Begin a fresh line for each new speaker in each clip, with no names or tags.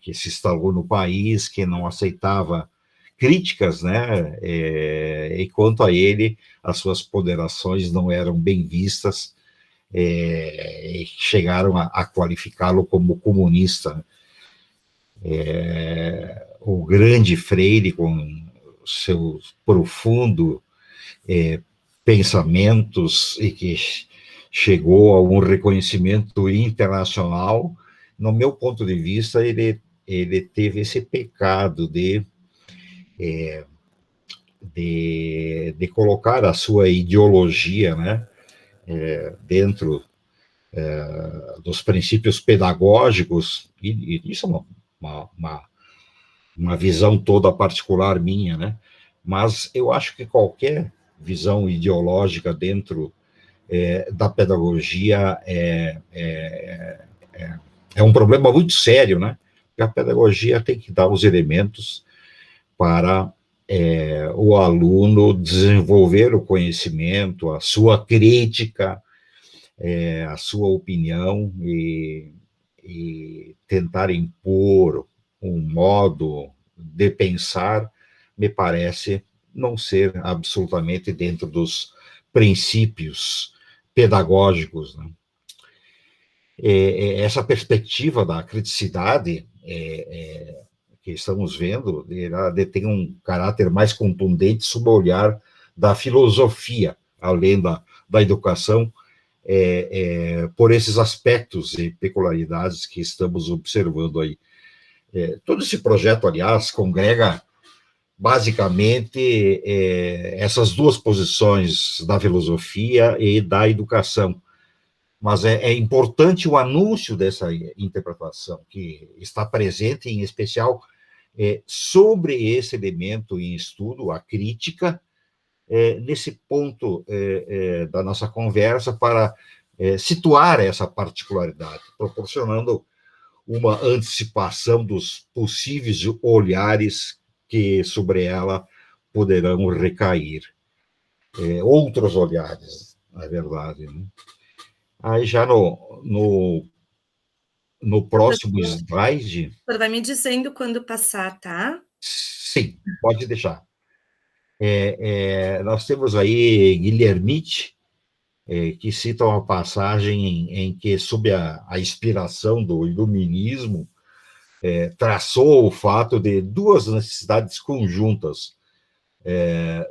que se instalou no país, que não aceitava críticas, né? E quanto a ele, as suas ponderações não eram bem vistas, e chegaram a qualificá-lo como comunista. O grande Freire, com seus profundos pensamentos e que chegou a um reconhecimento internacional, no meu ponto de vista, ele teve esse pecado de colocar a sua ideologia, né, dentro dos princípios pedagógicos, e isso é uma visão toda particular minha, né, mas eu acho que qualquer visão ideológica dentro da pedagogia é um problema muito sério, né? Porque a pedagogia tem que dar os elementos para o aluno desenvolver o conhecimento, a sua crítica, a sua opinião e tentar impor um modo de pensar, me parece não ser absolutamente dentro dos princípios pedagógicos, né? Essa perspectiva da criticidade que estamos vendo, ela tem um caráter mais contundente sob o olhar da filosofia, além da educação, por esses aspectos e peculiaridades que estamos observando aí. Todo esse projeto, aliás, congrega basicamente essas duas posições da filosofia e da educação. Mas é importante o anúncio dessa interpretação, que está presente, em especial, sobre esse elemento em estudo, a crítica, nesse ponto da nossa conversa, para situar essa particularidade, proporcionando uma antecipação dos possíveis olhares que sobre ela poderão recair. Outros olhares, na verdade, né? Aí já no próximo slide.
O senhor vai me dizendo quando passar, tá?
Sim, pode deixar. Nós temos aí Guilhermite, que cita uma passagem em que, sob a inspiração do iluminismo, traçou o fato de duas necessidades conjuntas,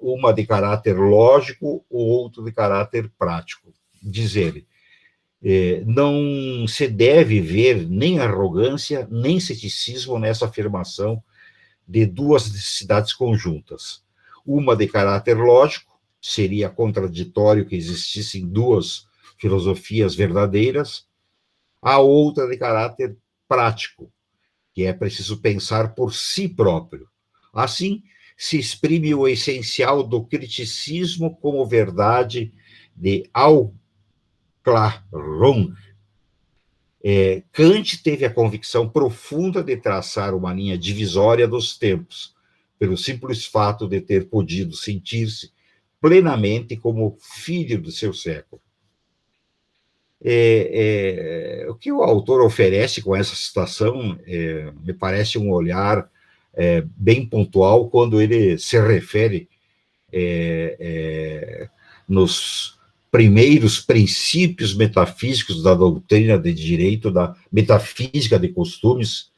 uma de caráter lógico, o outro de caráter prático. Diz ele, não se deve ver nem arrogância, nem ceticismo nessa afirmação de duas necessidades conjuntas. Uma de caráter lógico, seria contraditório que existissem duas filosofias verdadeiras, a outra de caráter prático, que é preciso pensar por si próprio. Assim, se exprime o essencial do criticismo como verdade de Auclaron. Kant teve a convicção profunda de traçar uma linha divisória dos tempos, pelo simples fato de ter podido sentir-se plenamente como filho do seu século. O que o autor oferece com essa citação me parece um olhar bem pontual quando ele se refere nos primeiros princípios metafísicos da doutrina de direito, da metafísica de costumes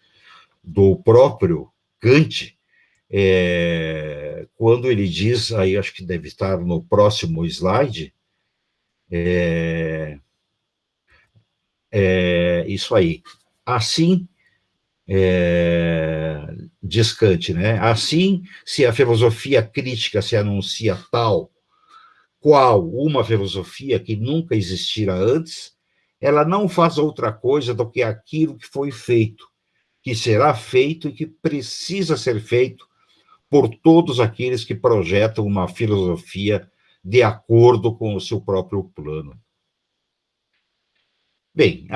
do próprio Kant, quando ele diz, aí acho que deve estar no próximo slide, isso aí. Assim, diz Kant, né? Assim, se a filosofia crítica se anuncia tal qual uma filosofia que nunca existira antes, ela não faz outra coisa do que aquilo que foi feito, que será feito e que precisa ser feito por todos aqueles que projetam uma filosofia de acordo com o seu próprio plano. Bem,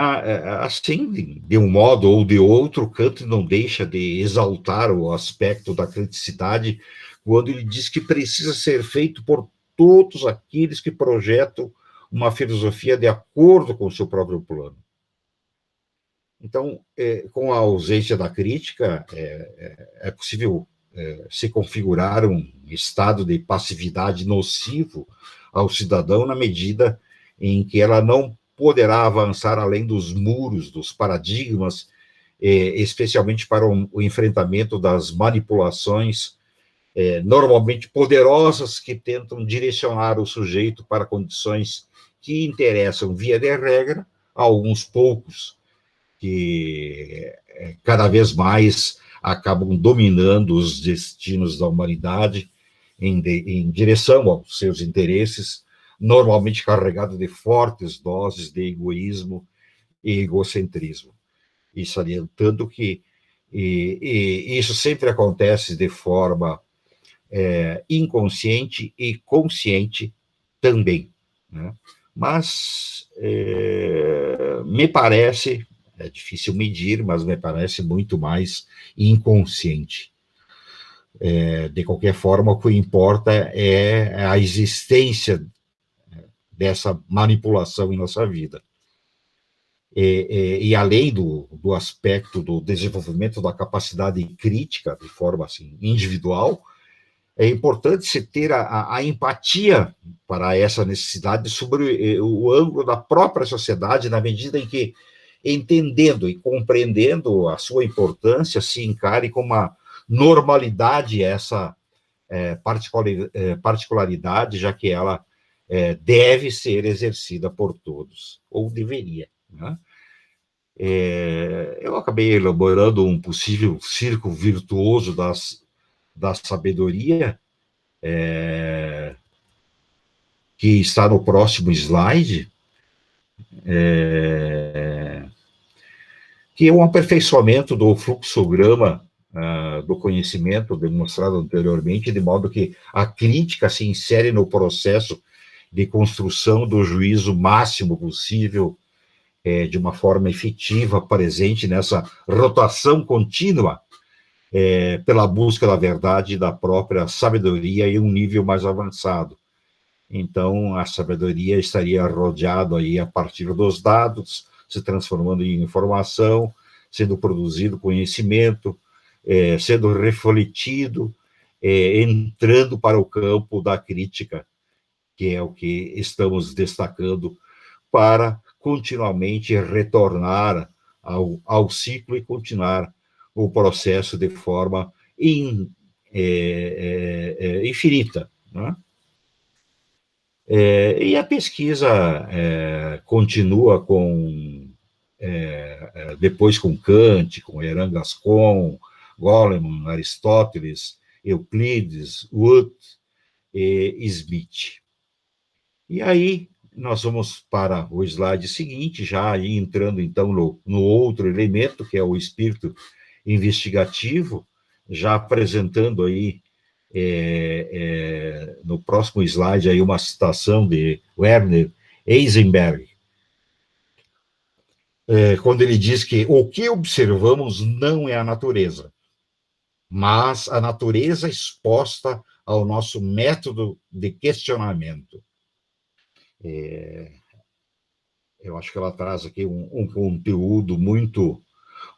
assim, de um modo ou de outro, Kant não deixa de exaltar o aspecto da criticidade quando ele diz que precisa ser feito por todos aqueles que projetam uma filosofia de acordo com o seu próprio plano. Então, com a ausência da crítica, é possível se configurar um estado de passividade nocivo ao cidadão na medida em que ela não poderá avançar além dos muros, dos paradigmas, especialmente para o enfrentamento das manipulações normalmente poderosas que tentam direcionar o sujeito para condições que interessam, via de regra, a alguns poucos, que cada vez mais acabam dominando os destinos da humanidade em direção aos seus interesses, normalmente carregado de fortes doses de egoísmo e egocentrismo. E salientando que isso sempre acontece de forma inconsciente e consciente também, né? Mas me parece, é difícil medir, mas me parece muito mais inconsciente. De qualquer forma, o que importa é a existência dessa manipulação em nossa vida. E além do aspecto do desenvolvimento da capacidade crítica, de forma assim, individual, é importante se ter a empatia para essa necessidade sobre o ângulo da própria sociedade, na medida em que, entendendo e compreendendo a sua importância, se encare com uma normalidade essa particularidade, já que ela deve ser exercida por todos, ou deveria, né? Eu acabei elaborando um possível círculo virtuoso da sabedoria, que está no próximo slide, que é um aperfeiçoamento do fluxograma do conhecimento demonstrado anteriormente, de modo que a crítica se insere no processo de construção do juízo máximo possível, de uma forma efetiva, presente nessa rotação contínua pela busca da verdade e da própria sabedoria em um nível mais avançado. Então, a sabedoria estaria rodeada aí a partir dos dados, se transformando em informação, sendo produzido conhecimento, sendo refletido, entrando para o campo da crítica, que é o que estamos destacando, para continuamente retornar ao ciclo e continuar o processo de forma infinita, né? E a pesquisa continua depois com Kant, com Eran Gascon, Goleman, Aristóteles, Euclides, Wood e Smith. E aí nós vamos para o slide seguinte, já entrando então no outro elemento, que é o espírito investigativo, já apresentando aí no próximo slide aí uma citação de Werner Heisenberg, quando ele diz que o que observamos não é a natureza, mas a natureza exposta ao nosso método de questionamento. Eu acho que ela traz aqui um conteúdo muito,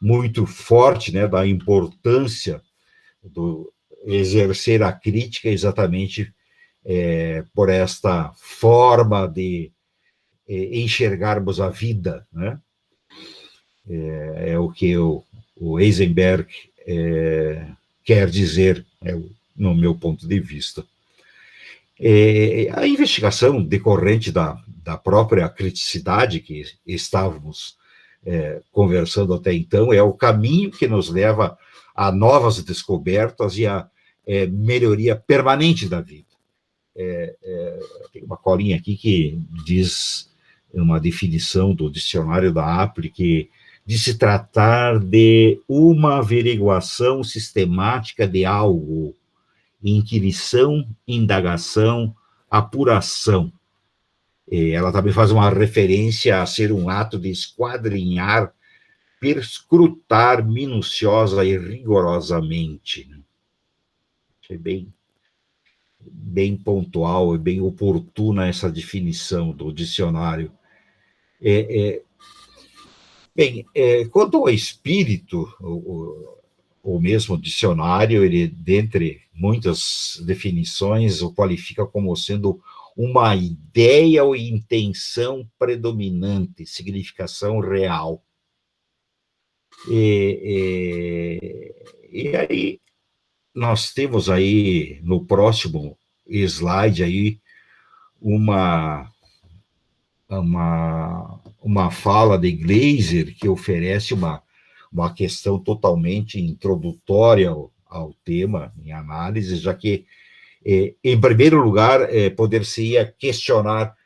muito forte, né, da importância do exercer a crítica exatamente por esta forma de enxergarmos a vida, né? É o que o Heisenberg quer dizer, no meu ponto de vista. A investigação decorrente da própria criticidade que estávamos conversando até então é o caminho que nos leva a novas descobertas e a melhoria permanente da vida. Tem uma colinha aqui que diz uma definição do dicionário da Apple, que de se tratar de uma averiguação sistemática de algo, inquirição, indagação, apuração. Ela também faz uma referência a ser um ato de esquadrinhar, perscrutar minuciosa e rigorosamente. Achei bem pontual e bem oportuna essa definição do dicionário. Bem, quanto ao espírito, o mesmo dicionário, ele, dentre muitas definições, o qualifica como sendo uma ideia ou intenção predominante, significação real. E aí, nós temos aí, no próximo slide, aí, uma fala de Gleiser que oferece uma questão totalmente introdutória ao tema, em análise, já que, em primeiro lugar, poder-se-ia questionar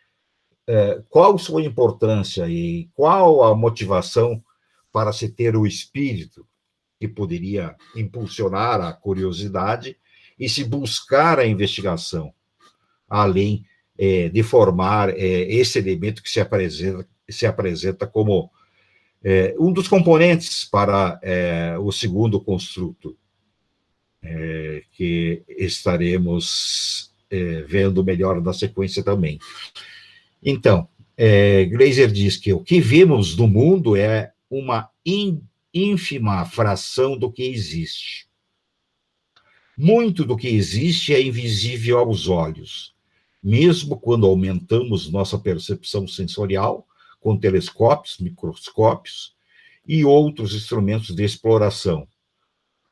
qual sua importância e qual a motivação para se ter o espírito que poderia impulsionar a curiosidade e se buscar a investigação, além de formar esse elemento que se apresenta como um dos componentes para o segundo construto, que estaremos vendo melhor na sequência também. Então, Gleiser diz que o que vemos no mundo é uma ínfima fração do que existe. Muito do que existe é invisível aos olhos, mesmo quando aumentamos nossa percepção sensorial com telescópios, microscópios e outros instrumentos de exploração.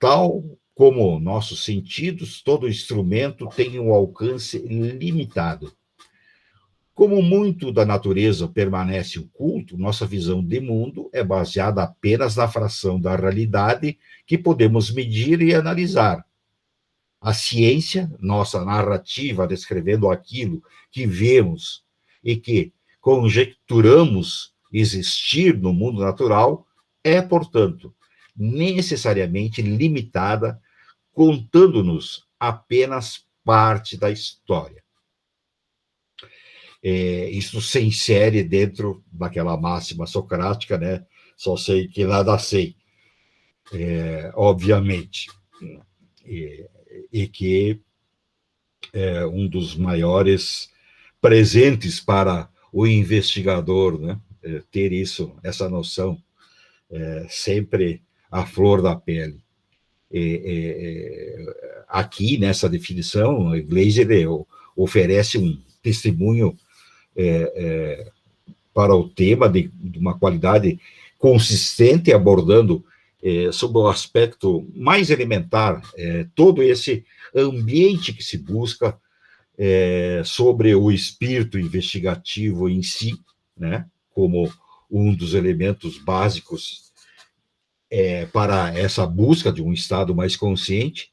Tal como nossos sentidos, todo instrumento tem um alcance limitado. Como muito da natureza permanece oculto, nossa visão de mundo é baseada apenas na fração da realidade que podemos medir e analisar. A ciência, nossa narrativa descrevendo aquilo que vemos e que conjecturamos existir no mundo natural, é, portanto, necessariamente limitada, contando-nos apenas parte da história. Isso se insere dentro daquela máxima socrática, né? Só sei que nada sei, obviamente. E que é um dos maiores presentes para o investigador, né? Ter essa noção, sempre à flor da pele. Aqui, nessa definição, Gleiser oferece um testemunho para o tema de uma qualidade consistente, abordando sob o aspecto mais elementar todo esse ambiente que se busca sobre o espírito investigativo em si, né, como um dos elementos básicos para essa busca de um estado mais consciente,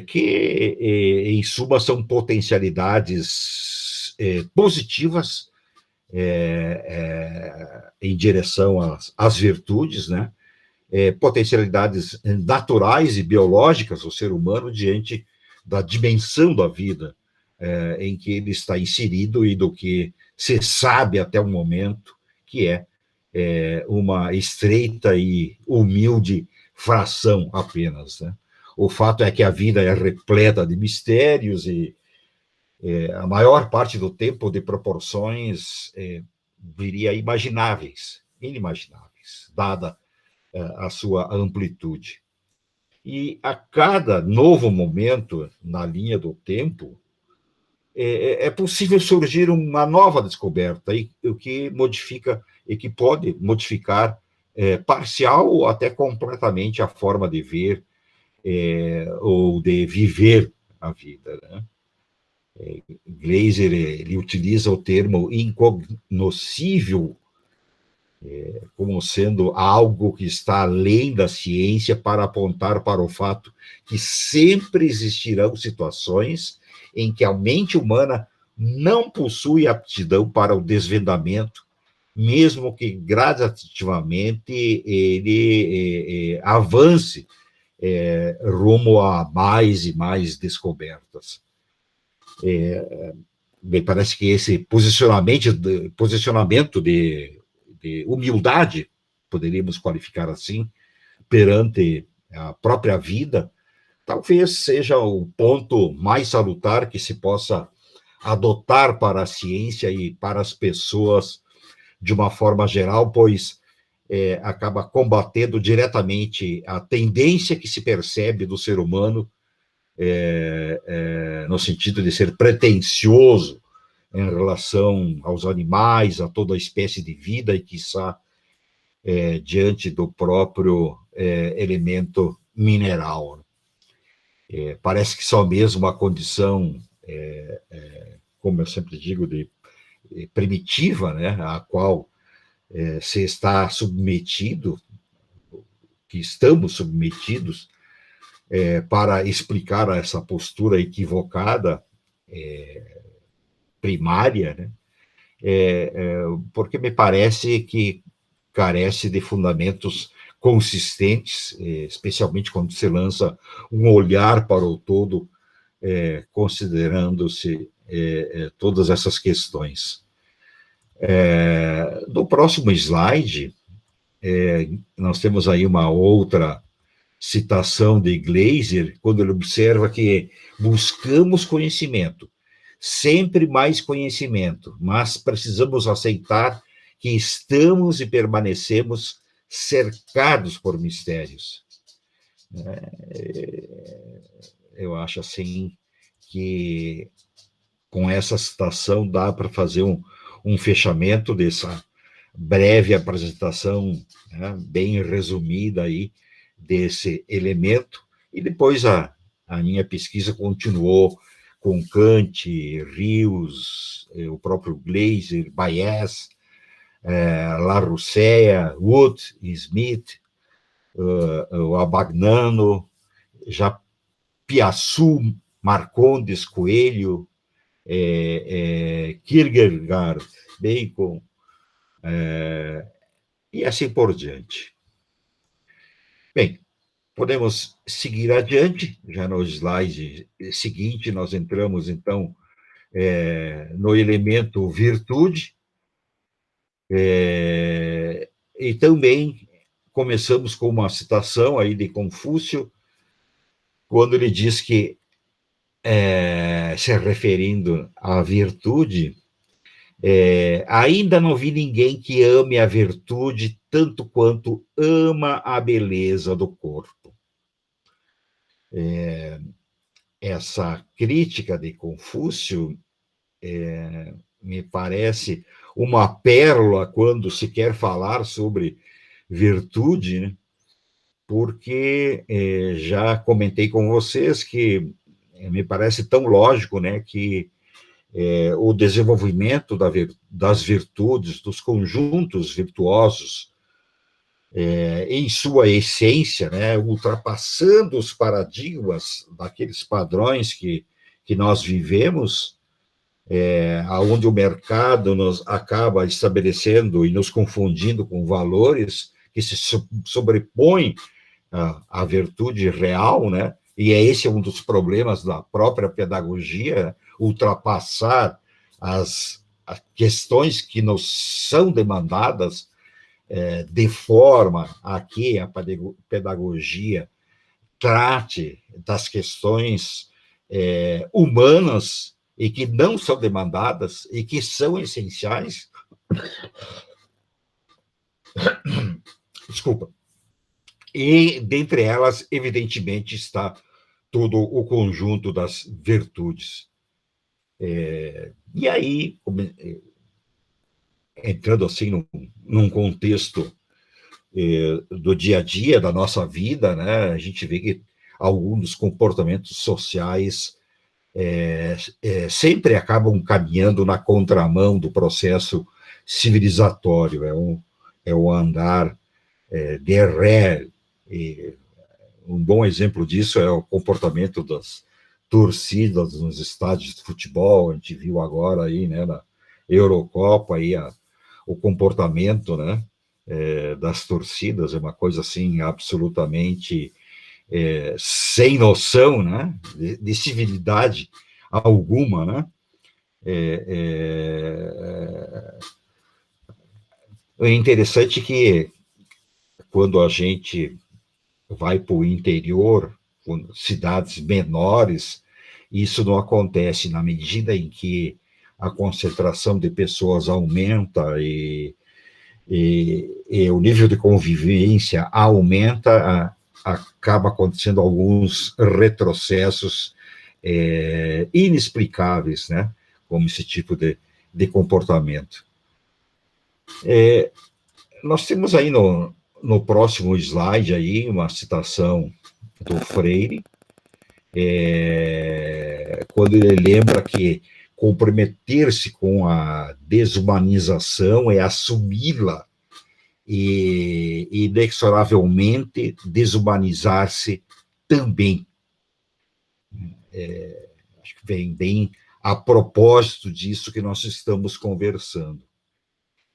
que, em suma, são potencialidades positivas em direção às virtudes, né? Potencialidades naturais e biológicas do ser humano diante da dimensão da vida em que ele está inserido e do que se sabe até o momento, que é uma estreita e humilde fração apenas, né? O fato é que a vida é repleta de mistérios e a maior parte do tempo de proporções, diria, inimagináveis, dada a sua amplitude. E a cada novo momento na linha do tempo, é possível surgir uma nova descoberta, o que modifica, e que pode modificar parcial ou até completamente a forma de ver ou de viver a vida, né? Gleiser, ele utiliza o termo incognoscível como sendo algo que está além da ciência para apontar para o fato que sempre existirão situações em que a mente humana não possui aptidão para o desvendamento, mesmo que gradativamente ele avance rumo a mais e mais descobertas. Me parece que esse posicionamento de humildade, poderíamos qualificar assim, perante a própria vida, talvez seja o ponto mais salutar que se possa adotar para a ciência e para as pessoas de uma forma geral, pois acaba combatendo diretamente a tendência que se percebe do ser humano, no sentido de ser pretensioso em relação aos animais, a toda a espécie de vida e, quiçá, diante do próprio elemento mineral. Parece que só mesmo a condição, como eu sempre digo, de primitiva, né, a qual se está submetido, que estamos submetidos, para explicar essa postura equivocada, primária, né, porque me parece que carece de fundamentos consistentes, especialmente quando se lança um olhar para o todo, considerando-se todas essas questões. No próximo slide, nós temos aí uma outra citação de Gleiser, quando ele observa que buscamos conhecimento, sempre mais conhecimento, mas precisamos aceitar que estamos e permanecemos cercados por mistérios. Eu acho, assim, que com essa citação dá para fazer um fechamento dessa breve apresentação, né, bem resumida aí, desse elemento, e depois a minha pesquisa continuou com Kant, Rius, o próprio Gleiser, Bayes, Larousse, Wood, Smith, o Abagnano, já Piaçu, Marcondes, Coelho, Kierkegaard, Bacon, e assim por diante. Bem, podemos seguir adiante, já no slide seguinte, nós entramos, então, no elemento virtude, e também começamos com uma citação aí de Confúcio, quando ele diz que, se referindo à virtude, ainda não vi ninguém que ame a virtude tanto quanto ama a beleza do corpo. Essa crítica de Confúcio me parece uma pérola quando se quer falar sobre virtude, né? Porque já comentei com vocês que me parece tão lógico, né, que o desenvolvimento das virtudes, dos conjuntos virtuosos, em sua essência, né, ultrapassando os paradigmas daqueles padrões que nós vivemos, onde o mercado nos acaba estabelecendo e nos confundindo com valores que se sobrepõem à virtude real, né? E esse um dos problemas da própria pedagogia, ultrapassar as questões que nos são demandadas, de forma a que a pedagogia trate das questões humanas e que não são demandadas e que são essenciais. Desculpa. E, dentre elas, evidentemente, está todo o conjunto das virtudes. E aí, entrando assim num contexto do dia a dia, da nossa vida, né, a gente vê que alguns dos comportamentos sociais sempre acabam caminhando na contramão do processo civilizatório, é o andar de ré. Um bom exemplo disso é o comportamento das torcidas nos estádios de futebol. A gente viu agora aí, né, na Eurocopa, aí o comportamento, né, das torcidas é uma coisa assim absolutamente sem noção, né, de civilidade alguma, né. É interessante que quando a gente vai para o interior, cidades menores, isso não acontece na medida em que a concentração de pessoas aumenta e e o nível de convivência aumenta, acaba acontecendo alguns retrocessos inexplicáveis, né, como esse tipo de comportamento. Nós temos aí no próximo slide aí uma citação do Freire, quando ele lembra que comprometer-se com a desumanização é assumi-la e, inexoravelmente, desumanizar-se também. Acho que vem bem a propósito disso que nós estamos conversando.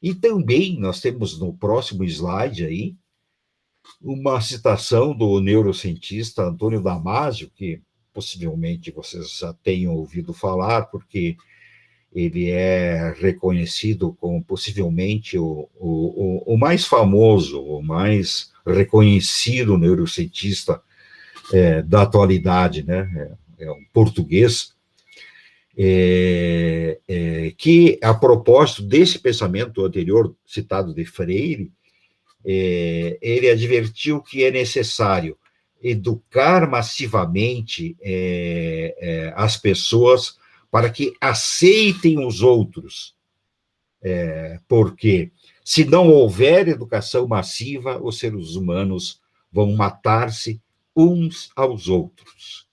E também nós temos no próximo slide aí uma citação do neurocientista Antônio Damasio, que possivelmente vocês já tenham ouvido falar, porque ele é reconhecido como possivelmente o mais famoso, o mais reconhecido neurocientista da atualidade, né? É um português, que, a propósito desse pensamento anterior citado de Freire, ele advertiu que é necessário educar massivamente as pessoas para que aceitem os outros, porque se não houver educação massiva, os seres humanos vão matar-se uns aos outros.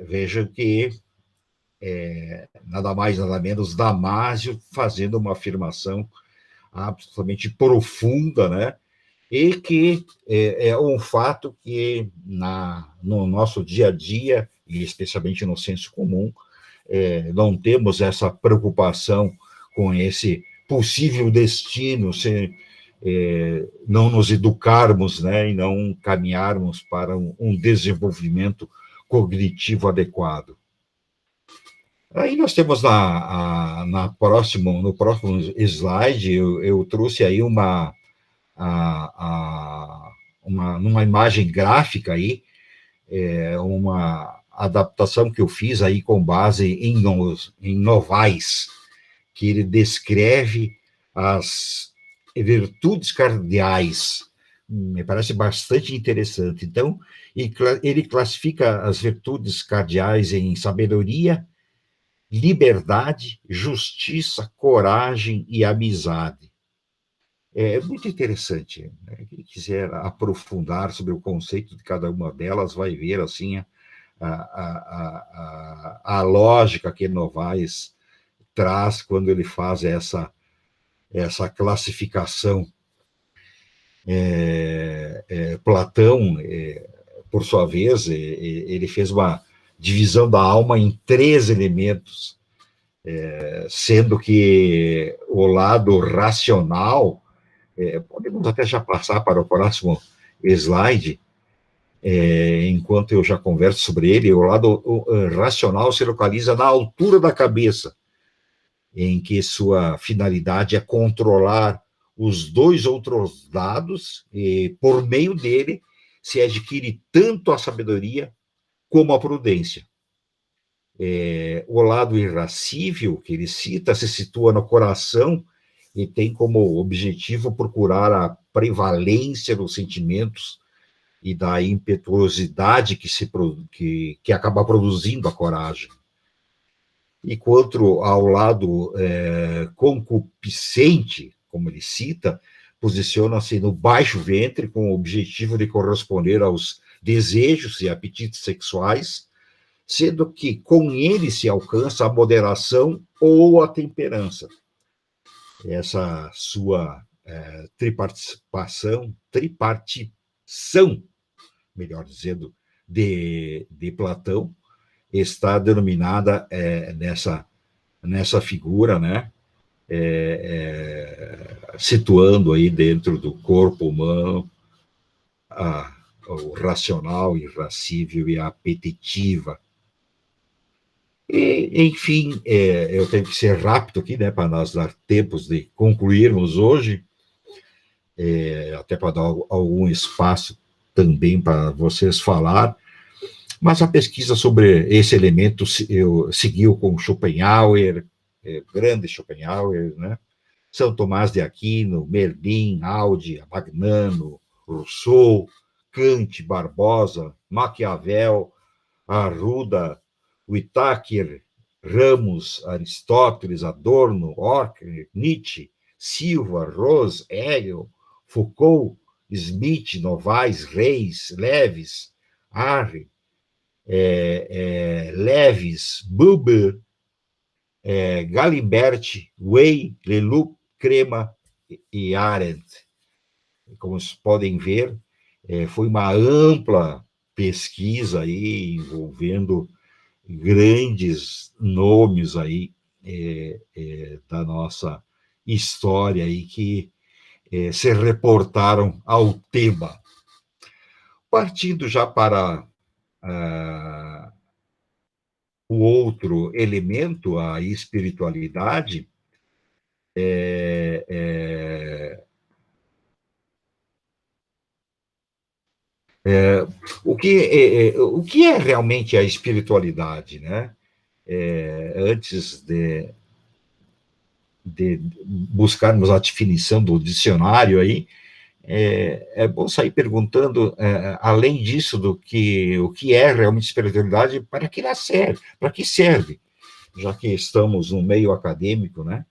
Vejam que nada mais, nada menos, Damásio fazendo uma afirmação absolutamente profunda, né? E que é um fato que no nosso dia a dia, e especialmente no senso comum, não temos essa preocupação com esse possível destino se não nos educarmos, né, e não caminharmos para um desenvolvimento cognitivo adequado. Aí nós temos no próximo slide, eu trouxe aí numa imagem gráfica aí, uma adaptação que eu fiz aí com base em Novaes, que ele descreve as virtudes cardeais. Me parece bastante interessante. Então, ele classifica as virtudes cardeais em sabedoria, liberdade, justiça, coragem e amizade. É muito interessante, né? Quem quiser aprofundar sobre o conceito de cada uma delas vai ver assim a lógica que Novaes traz quando ele faz essa classificação. Platão, por sua vez, ele fez uma divisão da alma em 3 elementos, sendo que o lado racional, podemos até já passar para o próximo slide, enquanto eu já converso sobre ele, o lado racional se localiza na altura da cabeça, em que sua finalidade é controlar os 2 outros lados, e por meio dele se adquire tanto a sabedoria como a prudência. O lado irascível que ele cita se situa no coração e tem como objetivo procurar a prevalência dos sentimentos e da impetuosidade que acaba produzindo a coragem. E quanto ao lado concupiscente, como ele cita, posiciona-se no baixo ventre com o objetivo de corresponder aos desejos e apetites sexuais, sendo que com ele se alcança a moderação ou a temperança. Essa sua tripartição, melhor dizendo, de Platão, está denominada nessa figura, né? Situando aí dentro do corpo humano o racional, irascível e a apetitiva. E, enfim, eu tenho que ser rápido aqui, né, para nós dar tempos de concluirmos hoje, até para dar algum espaço também para vocês falar, mas a pesquisa sobre esse elemento seguiu com Schopenhauer, grande Schopenhauer, né, São Tomás de Aquino, Merlin, Aldi, Magnano, Rousseau, Kant, Barbosa, Maquiavel, Arruda, Whittaker, Ramos, Aristóteles, Adorno, Horkheimer, Nietzsche, Silva, Rose, Hegel, Foucault, Smith, Novaes, Reis, Leves, Harry, Leves, Buber, Galimberti, Way, Leloup, Crema e Arendt. Como vocês podem ver, foi uma ampla pesquisa aí envolvendo grandes nomes aí da nossa história aí que se reportaram ao tema. Partindo já para o outro elemento, a espiritualidade, o que é realmente a espiritualidade, né? Antes de buscarmos a definição do dicionário aí, é bom sair perguntando, além disso, o que é realmente espiritualidade, para que ela serve, para que serve, já que estamos no meio acadêmico, né?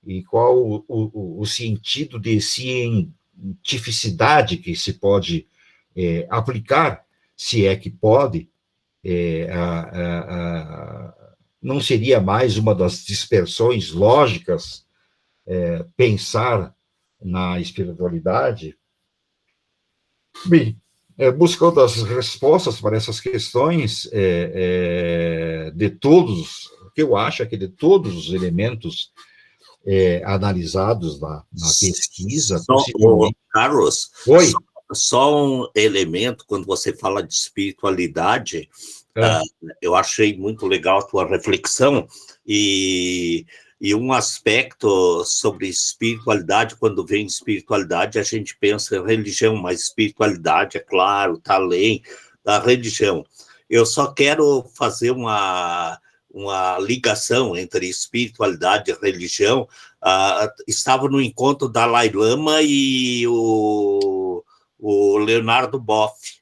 E qual o sentido de cientificidade que se pode aplicar, se é que pode, não seria mais uma das dispersões lógicas pensar na espiritualidade? Bem, buscando as respostas para essas questões, de todos, o que eu acho é que de todos os elementos analisados na pesquisa,
possivelmente... Carlos,
Oi?
Só um elemento, quando você fala de espiritualidade, eu achei muito legal a tua reflexão, e um aspecto sobre espiritualidade, quando vem espiritualidade, a gente pensa em religião, mas espiritualidade, é claro, está além da religião. Eu só quero fazer uma ligação entre espiritualidade e religião. Estava no encontro da Dalai Lama e o Leonardo Boff.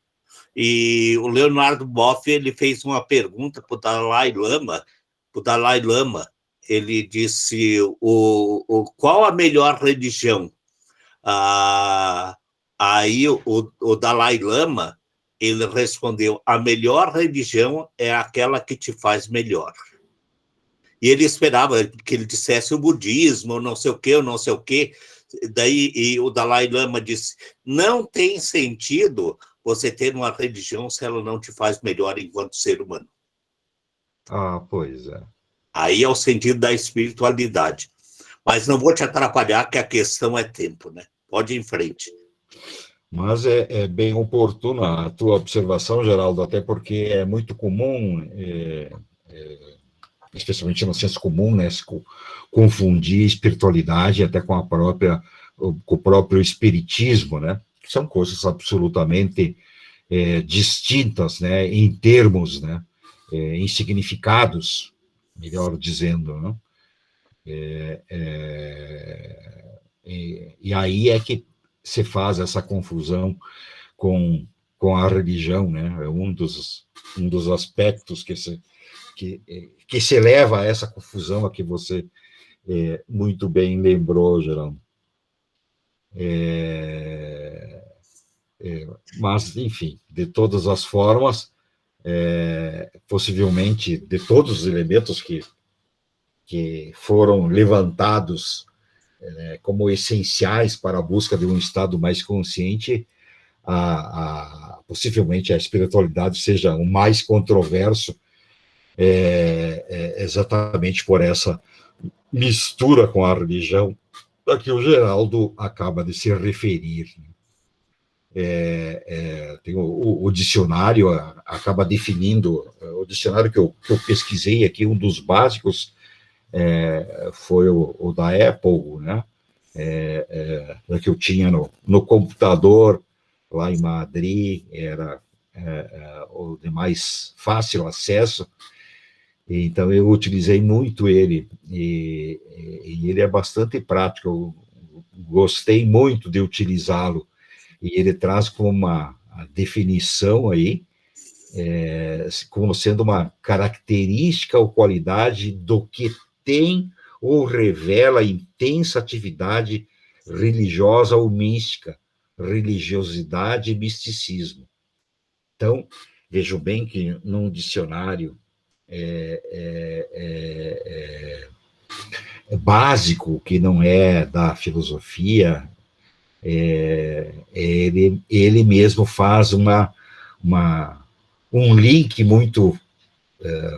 E o Leonardo Boff, ele fez uma pergunta para o Dalai Lama. Ele disse, qual a melhor religião? Aí o Dalai Lama, ele respondeu, a melhor religião é aquela que te faz melhor. E ele esperava que ele dissesse o budismo, não sei o quê. Daí e o Dalai Lama disse, não tem sentido você ter uma religião se ela não te faz melhor enquanto ser humano.
Pois é.
Aí é o sentido da espiritualidade. Mas não vou te atrapalhar, que a questão é tempo, né? Pode ir em frente.
Mas é bem oportuna a tua observação, Geraldo, até porque é muito comum, especialmente no senso comum, né, se confundir espiritualidade até com o próprio espiritismo, né? Que são coisas absolutamente distintas, né, em termos, né, em significados, melhor dizendo, né? E aí é que se faz essa confusão com a religião, né? É um dos aspectos que se leva a essa confusão a que você muito bem lembrou, Geraldo. Mas, enfim, de todas as formas, possivelmente, de todos os elementos que foram levantados como essenciais para a busca de um estado mais consciente, possivelmente a espiritualidade seja o mais controverso, exatamente por essa mistura com a religião a que o Geraldo acaba de se referir. Tem o dicionário acaba definindo, o dicionário que eu pesquisei aqui, um dos básicos, foi o da Apple, né? Que eu tinha no computador lá em Madrid, era o de mais fácil acesso, Então, eu utilizei muito ele, e ele é bastante prático, eu gostei muito de utilizá-lo, e ele traz como uma definição aí, como sendo uma característica ou qualidade do que tem ou revela intensa atividade religiosa ou mística, religiosidade e misticismo. Então, vejo bem que num dicionário básico, que não é da filosofia, ele mesmo faz um link muito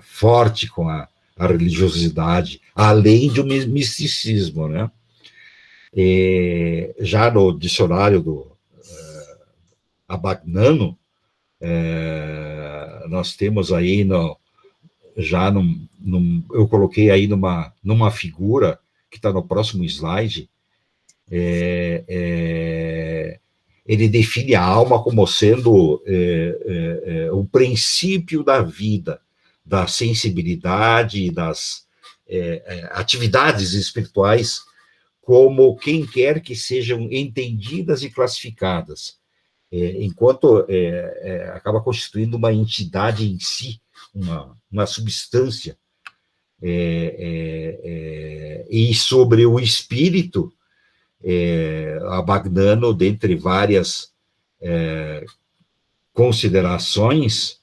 forte com a religiosidade, além de um misticismo, né? Já no dicionário do Abagnano, nós temos aí já eu coloquei aí numa figura que está no próximo slide, ele define a alma como sendo o princípio da vida, da sensibilidade, das atividades espirituais, como quem quer que sejam entendidas e classificadas, enquanto acaba constituindo uma entidade em si, uma substância. E sobre o espírito, Abagnano, dentre várias considerações,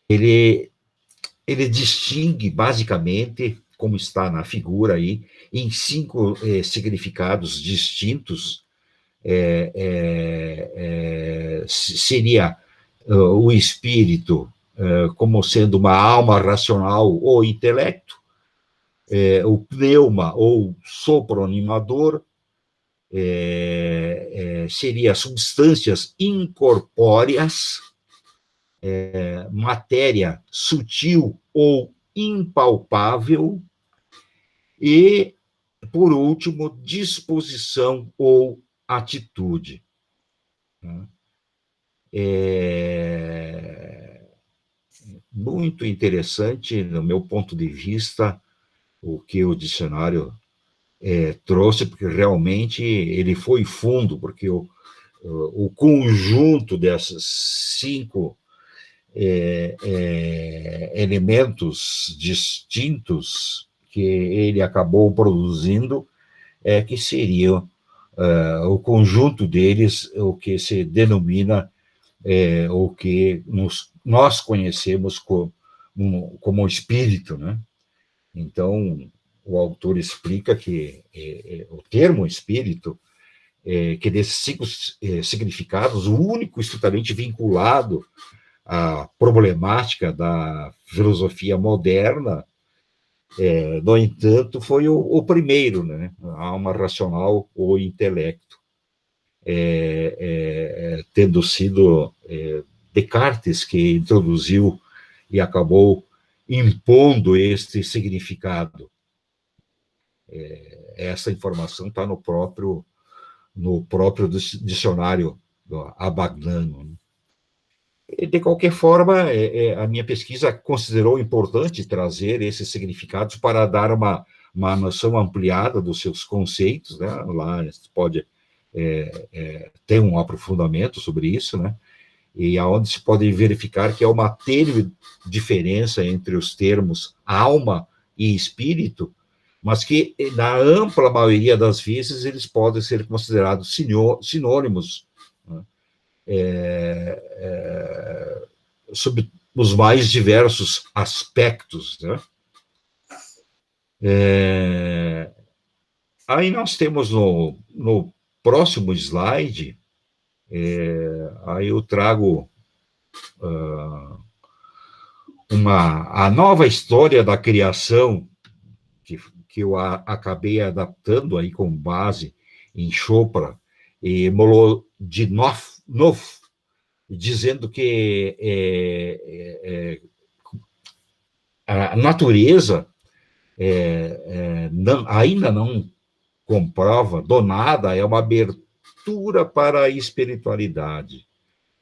ele distingue, basicamente, como está na figura aí, em 5 significados distintos. Seria o espírito como sendo uma alma racional ou intelecto, o pneuma ou sopro animador, seria substâncias incorpóreas, matéria sutil ou impalpável, e, por último, disposição ou atitude. Muito interessante, no meu ponto de vista, o que o dicionário trouxe, porque realmente ele foi fundo, porque o conjunto dessas 5 elementos distintos que ele acabou produzindo, que seriam o conjunto deles, o que se denomina, o que nós conhecemos como espírito, né? Então, o autor explica que o termo espírito, que desses 5 significados, o único estritamente vinculado à problemática da filosofia moderna, no entanto, foi o primeiro, né? A alma racional ou intelecto, tendo sido Descartes que introduziu e acabou impondo este significado. Essa informação está no próprio dicionário do Abagnano. De qualquer forma, a minha pesquisa considerou importante trazer esses significados para dar uma noção ampliada dos seus conceitos, né? Lá você pode ter um aprofundamento sobre isso, né? E aonde se pode verificar que há uma tênue diferença entre os termos alma e espírito, mas que, na ampla maioria das vezes, eles podem ser considerados sinônimos, né? Sob os mais diversos aspectos, né? Aí nós temos no próximo slide, aí eu trago a nova história da criação, que eu acabei adaptando aí com base em Chopra e Molodinov, dizendo que a natureza ainda não comprova, do nada, é uma abertura para a espiritualidade.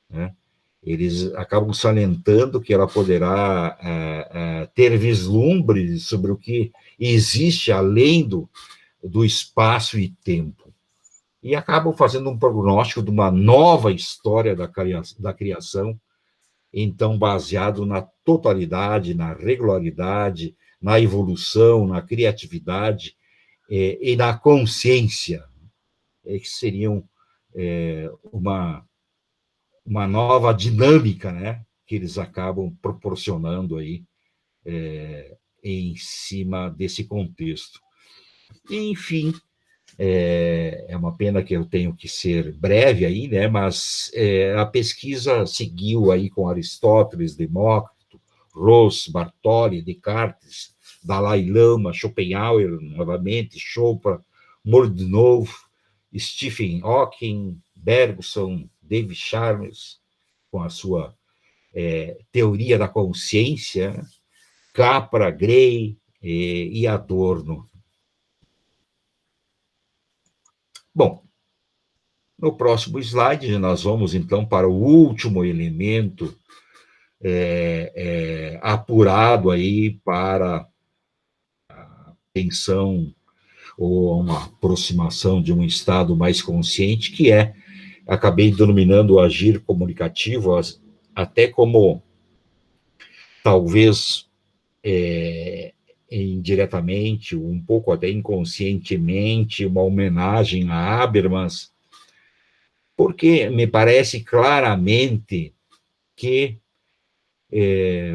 né? Eles acabam salientando que ela poderá ter vislumbres sobre o que existe além do espaço e tempo. E acabam fazendo um prognóstico de uma nova história da criação, então baseado na totalidade, na regularidade, na evolução, na criatividade e na consciência, que seriam uma nova dinâmica, né, que eles acabam proporcionando aí em cima desse contexto. Enfim, é uma pena que eu tenho que ser breve aí, né, mas a pesquisa seguiu aí com Aristóteles, Demócrito, Rawls, Bartoli, Descartes, Dalai Lama, Schopenhauer, novamente, Chopra, Mordunov, Stephen Hawking, Bergson, David Chalmers, com a sua teoria da consciência, Capra, Gray e Adorno. Bom, no próximo slide, nós vamos, então, para o último elemento apurado aí para a tensão ou uma aproximação de um estado mais consciente, que acabei denominando o agir comunicativo, até como, talvez, indiretamente, um pouco até inconscientemente, uma homenagem a Habermas, porque me parece claramente que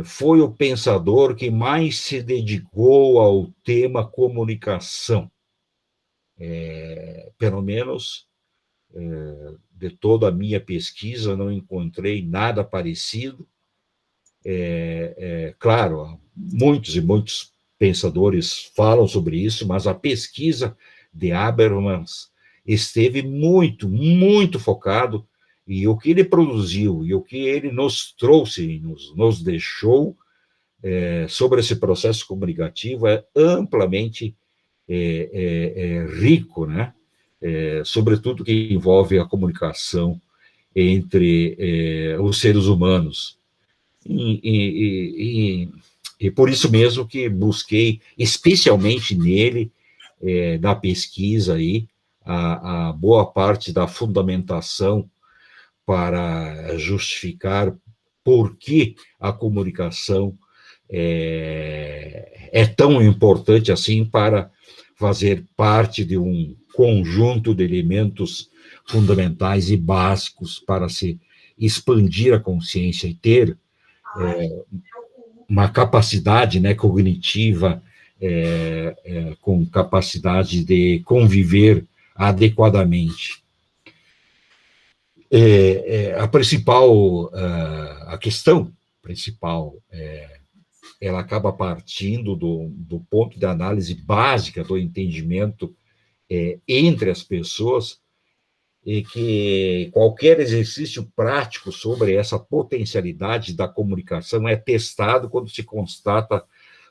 foi o pensador que mais se dedicou ao tema comunicação. Pelo menos, de toda a minha pesquisa, não encontrei nada parecido. Claro, muitos e muitos pensadores falam sobre isso, mas a pesquisa de Habermas esteve muito, muito focado, e o que ele produziu e o que ele nos trouxe, nos deixou sobre esse processo comunicativo é amplamente rico, né? Sobretudo que envolve a comunicação entre os seres humanos. E por isso mesmo que busquei, especialmente nele, na pesquisa aí, a boa parte da fundamentação para justificar por que a comunicação é tão importante assim para fazer parte de um conjunto de elementos fundamentais e básicos para se expandir a consciência e ter uma capacidade, né, cognitiva, com capacidade de conviver adequadamente. A questão principal, ela acaba partindo do ponto de análise básica do entendimento entre as pessoas, e que qualquer exercício prático sobre essa potencialidade da comunicação é testado quando se constata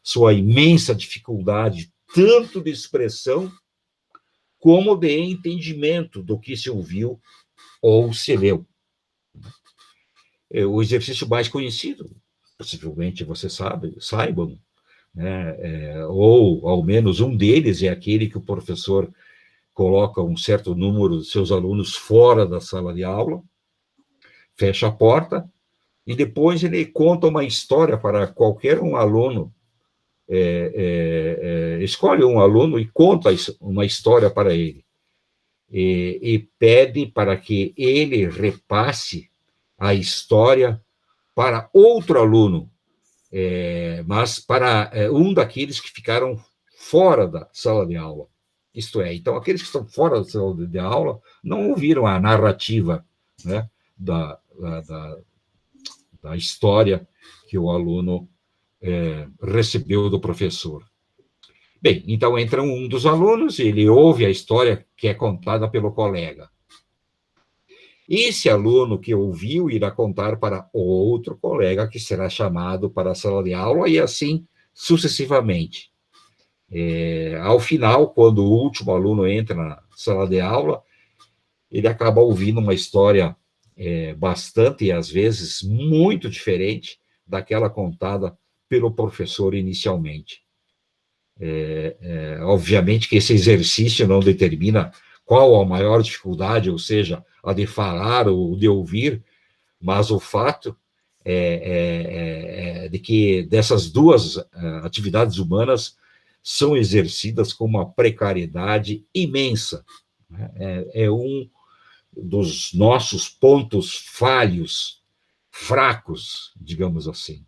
sua imensa dificuldade, tanto de expressão como de entendimento do que se ouviu ou se leu. O exercício mais conhecido, possivelmente vocês saibam, né, ou ao menos um deles é aquele que o professor coloca um certo número de seus alunos fora da sala de aula, fecha a porta, e depois ele conta uma história para qualquer um aluno, escolhe um aluno e conta uma história para ele, e pede para que ele repasse a história para outro aluno, mas para um daqueles que ficaram fora da sala de aula. Isto é, então, aqueles que estão fora da sala de aula não ouviram a narrativa, né, da história que o aluno recebeu do professor. Bem, então entra um dos alunos, ele ouve a história que é contada pelo colega. Esse aluno que ouviu irá contar para outro colega, que será chamado para a sala de aula, e assim sucessivamente. Ao final, quando o último aluno entra na sala de aula, ele acaba ouvindo uma história bastante, e às vezes muito diferente daquela contada pelo professor inicialmente. Obviamente que esse exercício não determina qual a maior dificuldade, ou seja, a de falar ou de ouvir, mas o fato de que dessas duas atividades humanas são exercidas com uma precariedade imensa. É um dos nossos pontos falhos, fracos, digamos assim.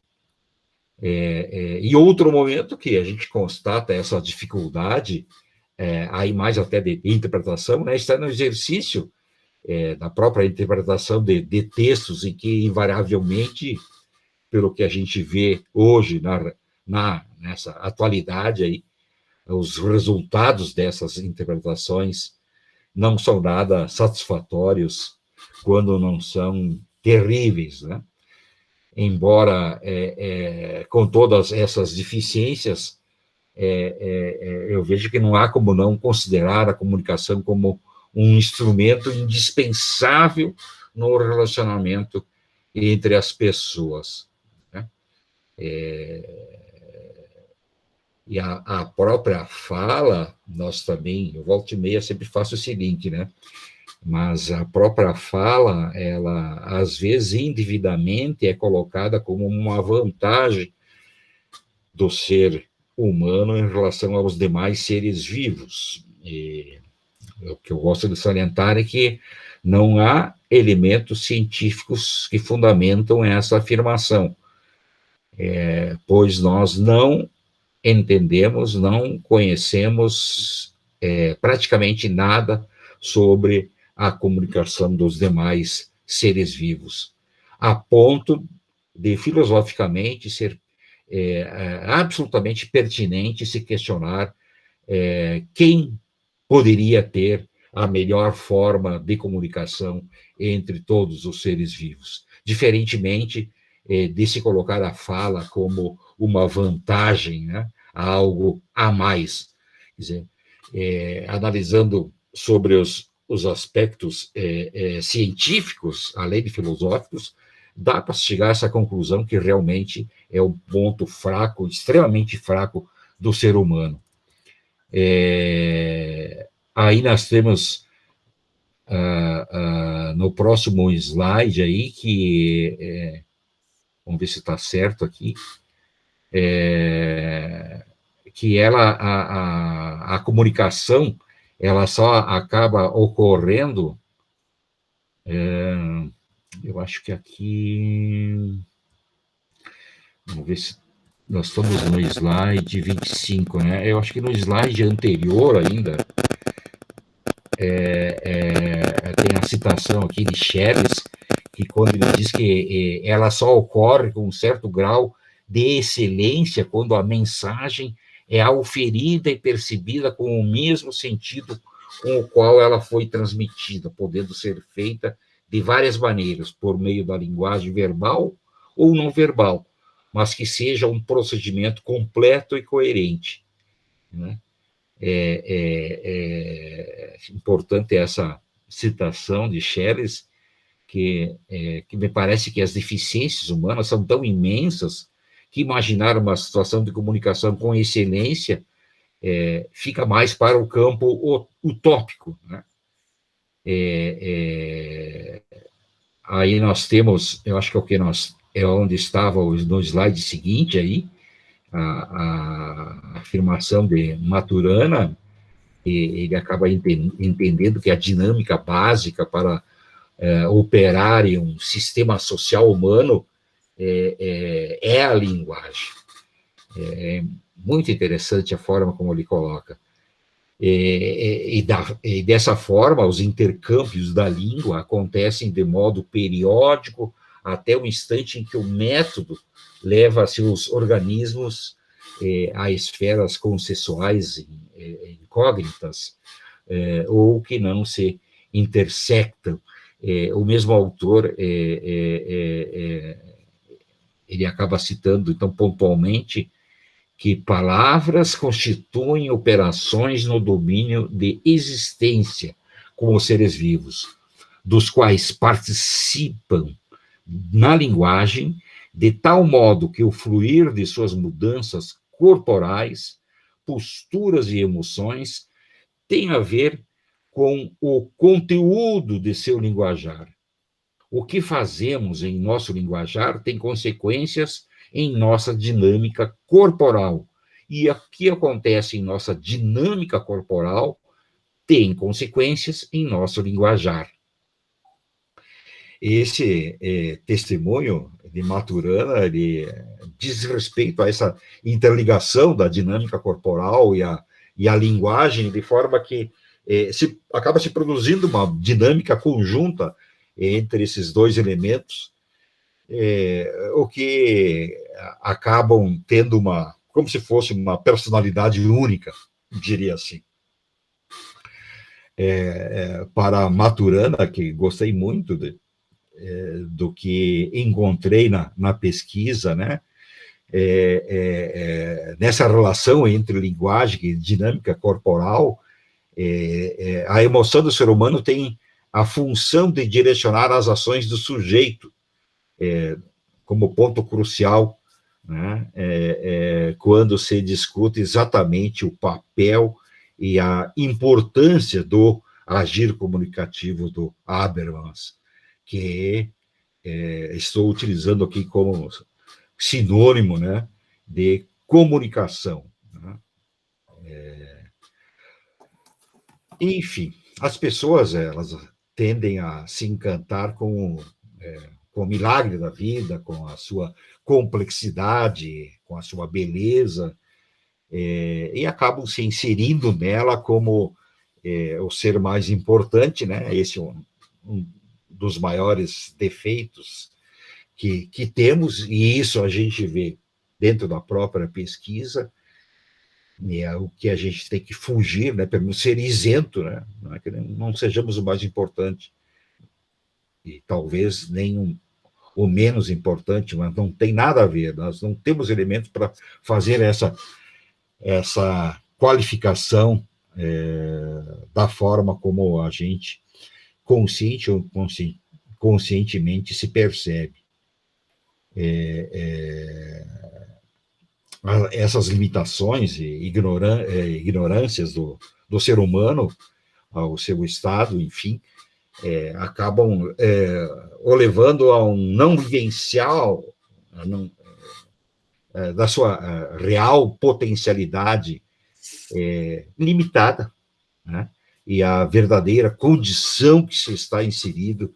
E outro momento que a gente constata essa dificuldade, aí mais até de interpretação, né, está no exercício da própria interpretação de textos em que, invariavelmente, pelo que a gente vê hoje, nessa atualidade, aí, os resultados dessas interpretações não são nada satisfatórios quando não são terríveis, né? Embora, com todas essas deficiências, eu vejo que não há como não considerar a comunicação como um instrumento indispensável no relacionamento entre as pessoas, né? E a própria fala, nós também, eu volto e meia sempre faço o seguinte, né? Mas a própria fala, ela, às vezes, indevidamente, é colocada como uma vantagem do ser humano em relação aos demais seres vivos. E o que eu gosto de salientar é que não há elementos científicos que fundamentam essa afirmação, pois nós não entendemos, não conhecemos praticamente nada sobre a comunicação dos demais seres vivos, a ponto de, filosoficamente, ser absolutamente pertinente se questionar quem poderia ter a melhor forma de comunicação entre todos os seres vivos, diferentemente de se colocar a fala como uma vantagem, né, algo a mais. Quer dizer, analisando sobre os aspectos científicos, além de filosóficos, dá para chegar a essa conclusão que realmente é um ponto fraco, extremamente fraco, do ser humano. Aí nós temos no próximo slide aí, que vamos ver se está certo aqui, que a comunicação, ela só acaba ocorrendo, eu acho que aqui, vamos ver se nós estamos no slide 25, né? Eu acho que no slide anterior ainda, tem a citação aqui de Charles, que quando ele diz que ela só ocorre com um certo grau de excelência quando a mensagem é auferida e percebida com o mesmo sentido com o qual ela foi transmitida, podendo ser feita de várias maneiras, por meio da linguagem verbal ou não verbal, mas que seja um procedimento completo e coerente, né? Importante essa citação de Charles, que me parece que as deficiências humanas são tão imensas que imaginar uma situação de comunicação com excelência fica mais para o campo utópico, né? Aí nós temos, eu acho que é onde estava no slide seguinte aí, a afirmação de Maturana, ele acaba entendendo que a dinâmica básica para operar em um sistema social humano é a linguagem. É muito interessante a forma como ele coloca. E dessa forma, os intercâmbios da língua acontecem de modo periódico até o instante em que o método leva seus organismos a esferas consensuais incógnitas, ou que não se intersectam. O mesmo autor, ele acaba citando, então, pontualmente, que palavras constituem operações no domínio de existência como seres vivos, dos quais participam na linguagem, de tal modo que o fluir de suas mudanças corporais, posturas e emoções tem a ver com o conteúdo de seu linguajar. O que fazemos em nosso linguajar tem consequências em nossa dinâmica corporal. E o que acontece em nossa dinâmica corporal tem consequências em nosso linguajar. Esse testemunho de Maturana, ele diz respeito a essa interligação da dinâmica corporal e a linguagem, de forma que acaba se produzindo uma dinâmica conjunta entre esses dois elementos, o que acabam tendo como se fosse uma personalidade única, diria assim. Para Maturana, que gostei muito do que encontrei na pesquisa, né? Nessa relação entre linguagem e dinâmica corporal, a emoção do ser humano tem a função de direcionar as ações do sujeito, como ponto crucial, né? Quando se discute exatamente o papel e a importância do agir comunicativo do Habermas, que estou utilizando aqui como sinônimo, né, de comunicação. Né? Enfim, as pessoas, elas tendem a se encantar com o milagre da vida, com a sua complexidade, com a sua beleza, e acabam se inserindo nela como o ser mais importante, né? Esse é um dos maiores defeitos que temos, e isso a gente vê dentro da própria pesquisa, é o que a gente tem que fugir, né, para não ser isento, né, não é que não sejamos o mais importante, e talvez nem o menos importante, mas não tem nada a ver, nós não temos elementos para fazer essa qualificação da forma como a gente, consciente ou conscientemente, se percebe. Essas limitações e ignorâncias do ser humano ao seu estado, enfim, acabam o levando a um não vivencial da sua real potencialidade limitada, né? E a verdadeira condição que se está inserido,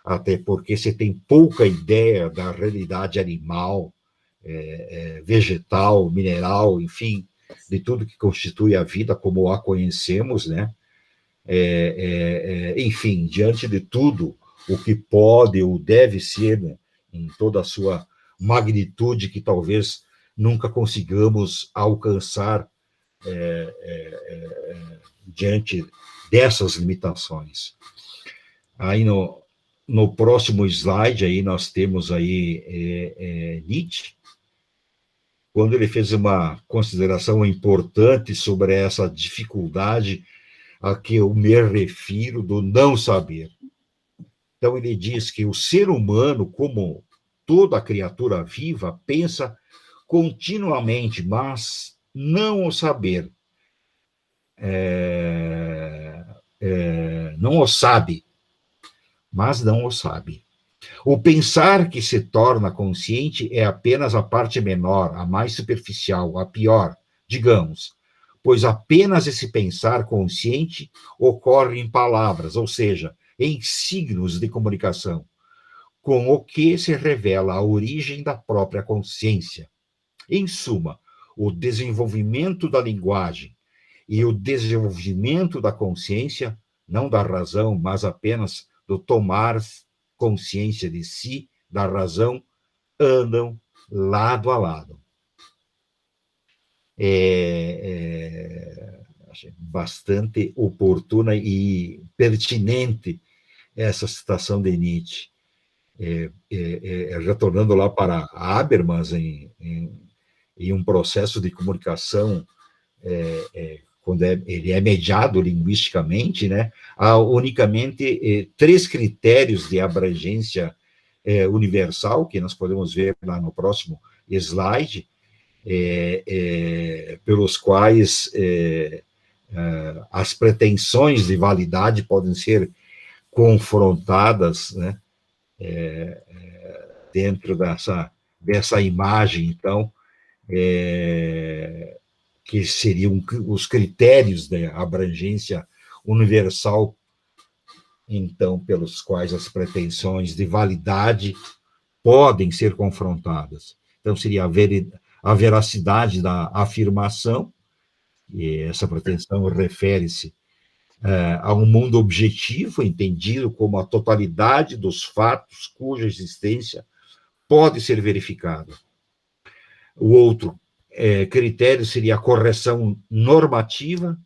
até porque você tem pouca ideia da realidade animal, vegetal, mineral, enfim, de tudo que constitui a vida como a conhecemos, né? Enfim, diante de tudo o que pode ou deve ser, né, em toda a sua magnitude, que talvez nunca consigamos alcançar diante dessas limitações. Aí no próximo slide aí nós temos aí Nietzsche, quando ele fez uma consideração importante sobre essa dificuldade a que eu me refiro do não saber. Então, ele diz que o ser humano, como toda criatura viva, pensa continuamente, mas não o saber. Não o sabe, mas não o sabe. O pensar que se torna consciente é apenas a parte menor, a mais superficial, a pior, digamos, pois apenas esse pensar consciente ocorre em palavras, ou seja, em signos de comunicação, com o que se revela a origem da própria consciência. Em suma, o desenvolvimento da linguagem e o desenvolvimento da consciência, não da razão, mas apenas do tomar consciência de si, da razão, andam lado a lado. Achei bastante oportuna e pertinente essa citação de Nietzsche. Retornando lá para Habermas, em um processo de comunicação quando ele é mediado linguisticamente, né, há unicamente 3 critérios de abrangência universal, que nós podemos ver lá no próximo slide, pelos quais as pretensões de validade podem ser confrontadas, né, dentro dessa imagem, então, que seriam os critérios da abrangência universal, então, pelos quais as pretensões de validade podem ser confrontadas. Então, seria a veracidade da afirmação, e essa pretensão refere-se a um mundo objetivo, entendido como a totalidade dos fatos cuja existência pode ser verificada. O outro critério seria a correção normativa,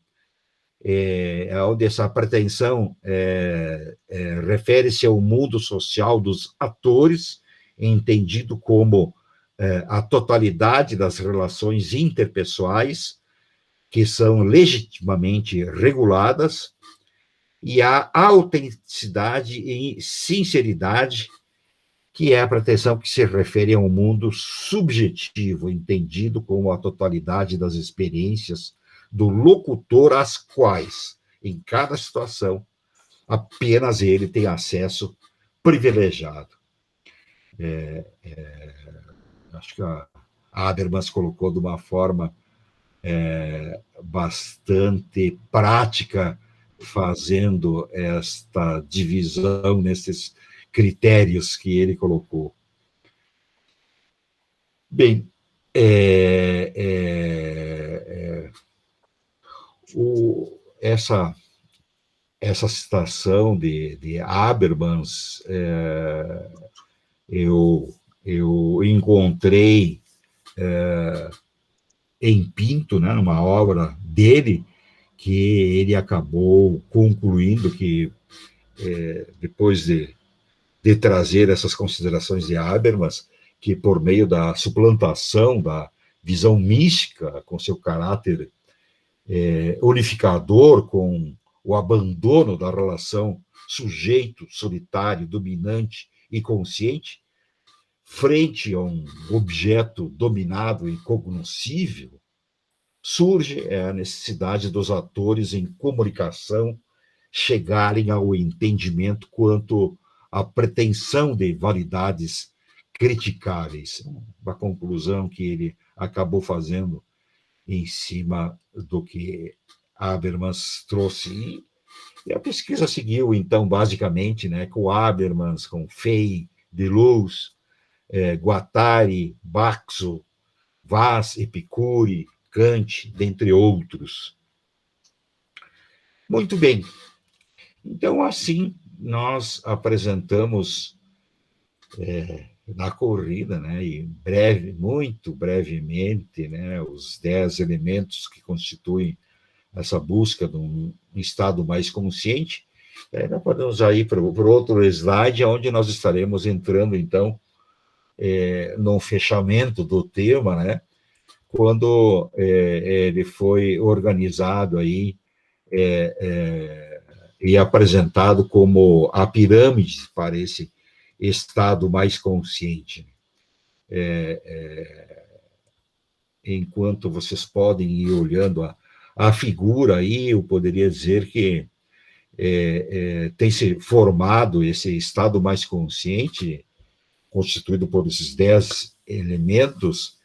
onde essa pretensão refere-se ao mundo social dos atores, entendido como a totalidade das relações interpessoais que são legitimamente reguladas, e a autenticidade e sinceridade, que é a pretensão que se refere a um mundo subjetivo, entendido como a totalidade das experiências do locutor, às quais, em cada situação, apenas ele tem acesso privilegiado. Acho que a Habermas colocou de uma forma bastante prática, fazendo esta divisão nesses critérios que ele colocou. Bem, essa citação de Habermas, eu encontrei em Pinto, né, numa obra dele, que ele acabou concluindo que, depois de trazer essas considerações de Habermas, que por meio da suplantação da visão mística, com seu caráter unificador, com o abandono da relação sujeito, solitário, dominante e consciente, frente a um objeto dominado e cognoscível, surge a necessidade dos atores em comunicação chegarem ao entendimento quanto à pretensão de validades criticáveis. Uma conclusão que ele acabou fazendo em cima do que Habermas trouxe. E a pesquisa seguiu, então, basicamente, né, com Habermas, com Fey, Deleuze, Guattari, Baxo, Vaz, Epicure, Kant, dentre outros. Muito bem. Então, assim, nós apresentamos na corrida, né, e muito brevemente, né, os 10 elementos que constituem essa busca de um estado mais consciente. Nós podemos ir para outro slide, onde nós estaremos entrando, então, no fechamento do tema, né, quando ele foi organizado aí e apresentado como a pirâmide para esse estado mais consciente. Enquanto vocês podem ir olhando a figura aí, eu poderia dizer que tem se formado esse estado mais consciente, constituído por esses 10 elementos.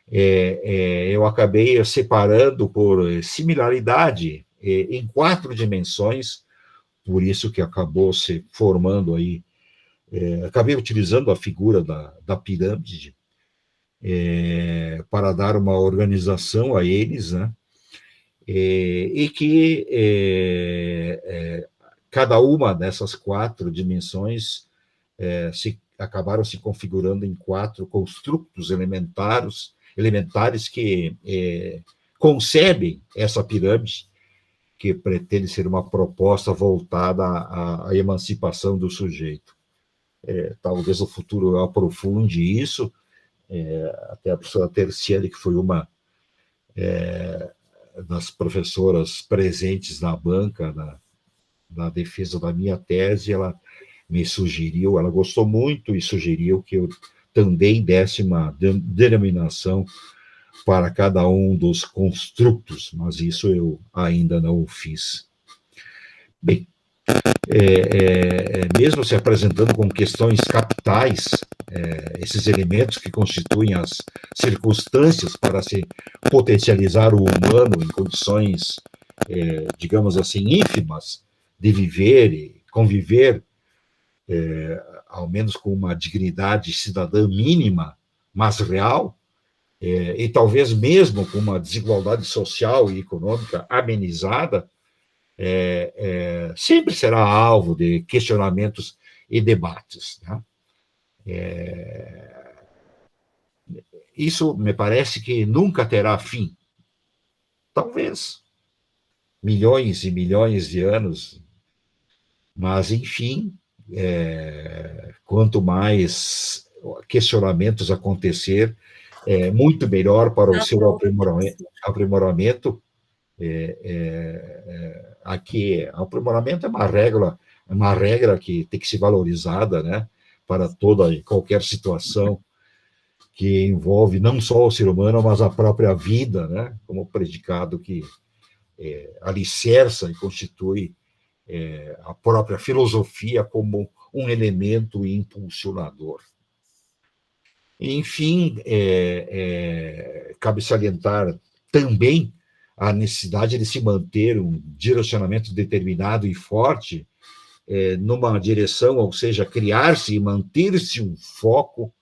Eu acabei separando por similaridade em 4 dimensões, por isso que acabou se formando aí, acabei utilizando a figura da pirâmide para dar uma organização a eles, né? E que cada uma dessas 4 dimensões acabaram se configurando em 4 construtos elementares que concebem essa pirâmide, que pretende ser uma proposta voltada à emancipação do sujeito. Talvez no futuro eu aprofunde isso, até a professora Terciane, que foi uma das professoras presentes na banca, na defesa da minha tese, ela me sugeriu, ela gostou muito e sugeriu que eu também desse uma denominação para cada um dos construtos, mas isso eu ainda não o fiz. Bem, mesmo se apresentando com questões capitais, esses elementos que constituem as circunstâncias para se potencializar o humano em condições, digamos assim, ínfimas, de viver e conviver, ao menos com uma dignidade cidadã mínima, mas real, e talvez mesmo com uma desigualdade social e econômica amenizada, sempre será alvo de questionamentos e debates, né? Isso me parece que nunca terá fim. Talvez milhões e milhões de anos, mas, enfim, quanto mais questionamentos acontecer, muito melhor para o seu aprimoramento. Aqui, aprimoramento é uma regra que tem que ser valorizada, né, para toda e qualquer situação que envolve não só o ser humano, mas a própria vida, né, como predicado que alicerça e constitui a própria filosofia como um elemento impulsionador. Enfim, cabe salientar também a necessidade de se manter um direcionamento determinado e forte numa direção, ou seja, criar-se e manter-se um foco,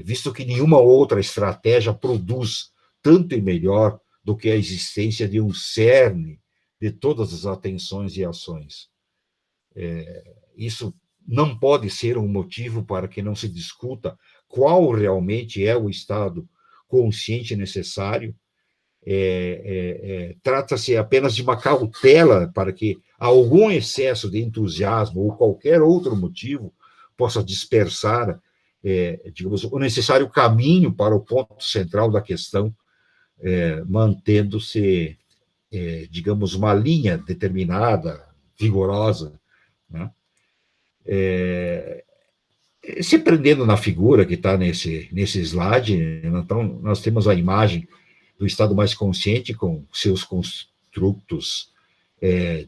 visto que nenhuma outra estratégia produz tanto e melhor do que a existência de um cerne de todas as atenções e ações. Isso não pode ser um motivo para que não se discuta qual realmente é o estado consciente necessário. Trata-se apenas de uma cautela para que algum excesso de entusiasmo ou qualquer outro motivo possa dispersar, digamos, o necessário caminho para o ponto central da questão, mantendo-se, digamos, uma linha determinada, vigorosa, né? Se prendendo na figura que está nesse slide, então, nós temos a imagem do estado mais consciente com seus construtos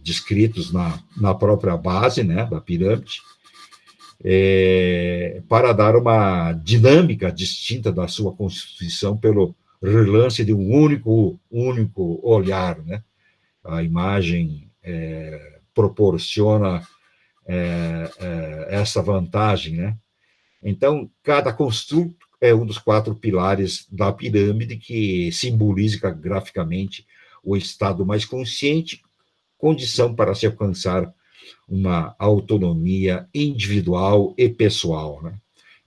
descritos na própria base, né, da pirâmide, para dar uma dinâmica distinta da sua constituição pelo relance de um único olhar, né? A imagem proporciona essa vantagem, né? Então, cada construto é um dos 4 pilares da pirâmide que simboliza graficamente o estado mais consciente, condição para se alcançar uma autonomia individual e pessoal, né?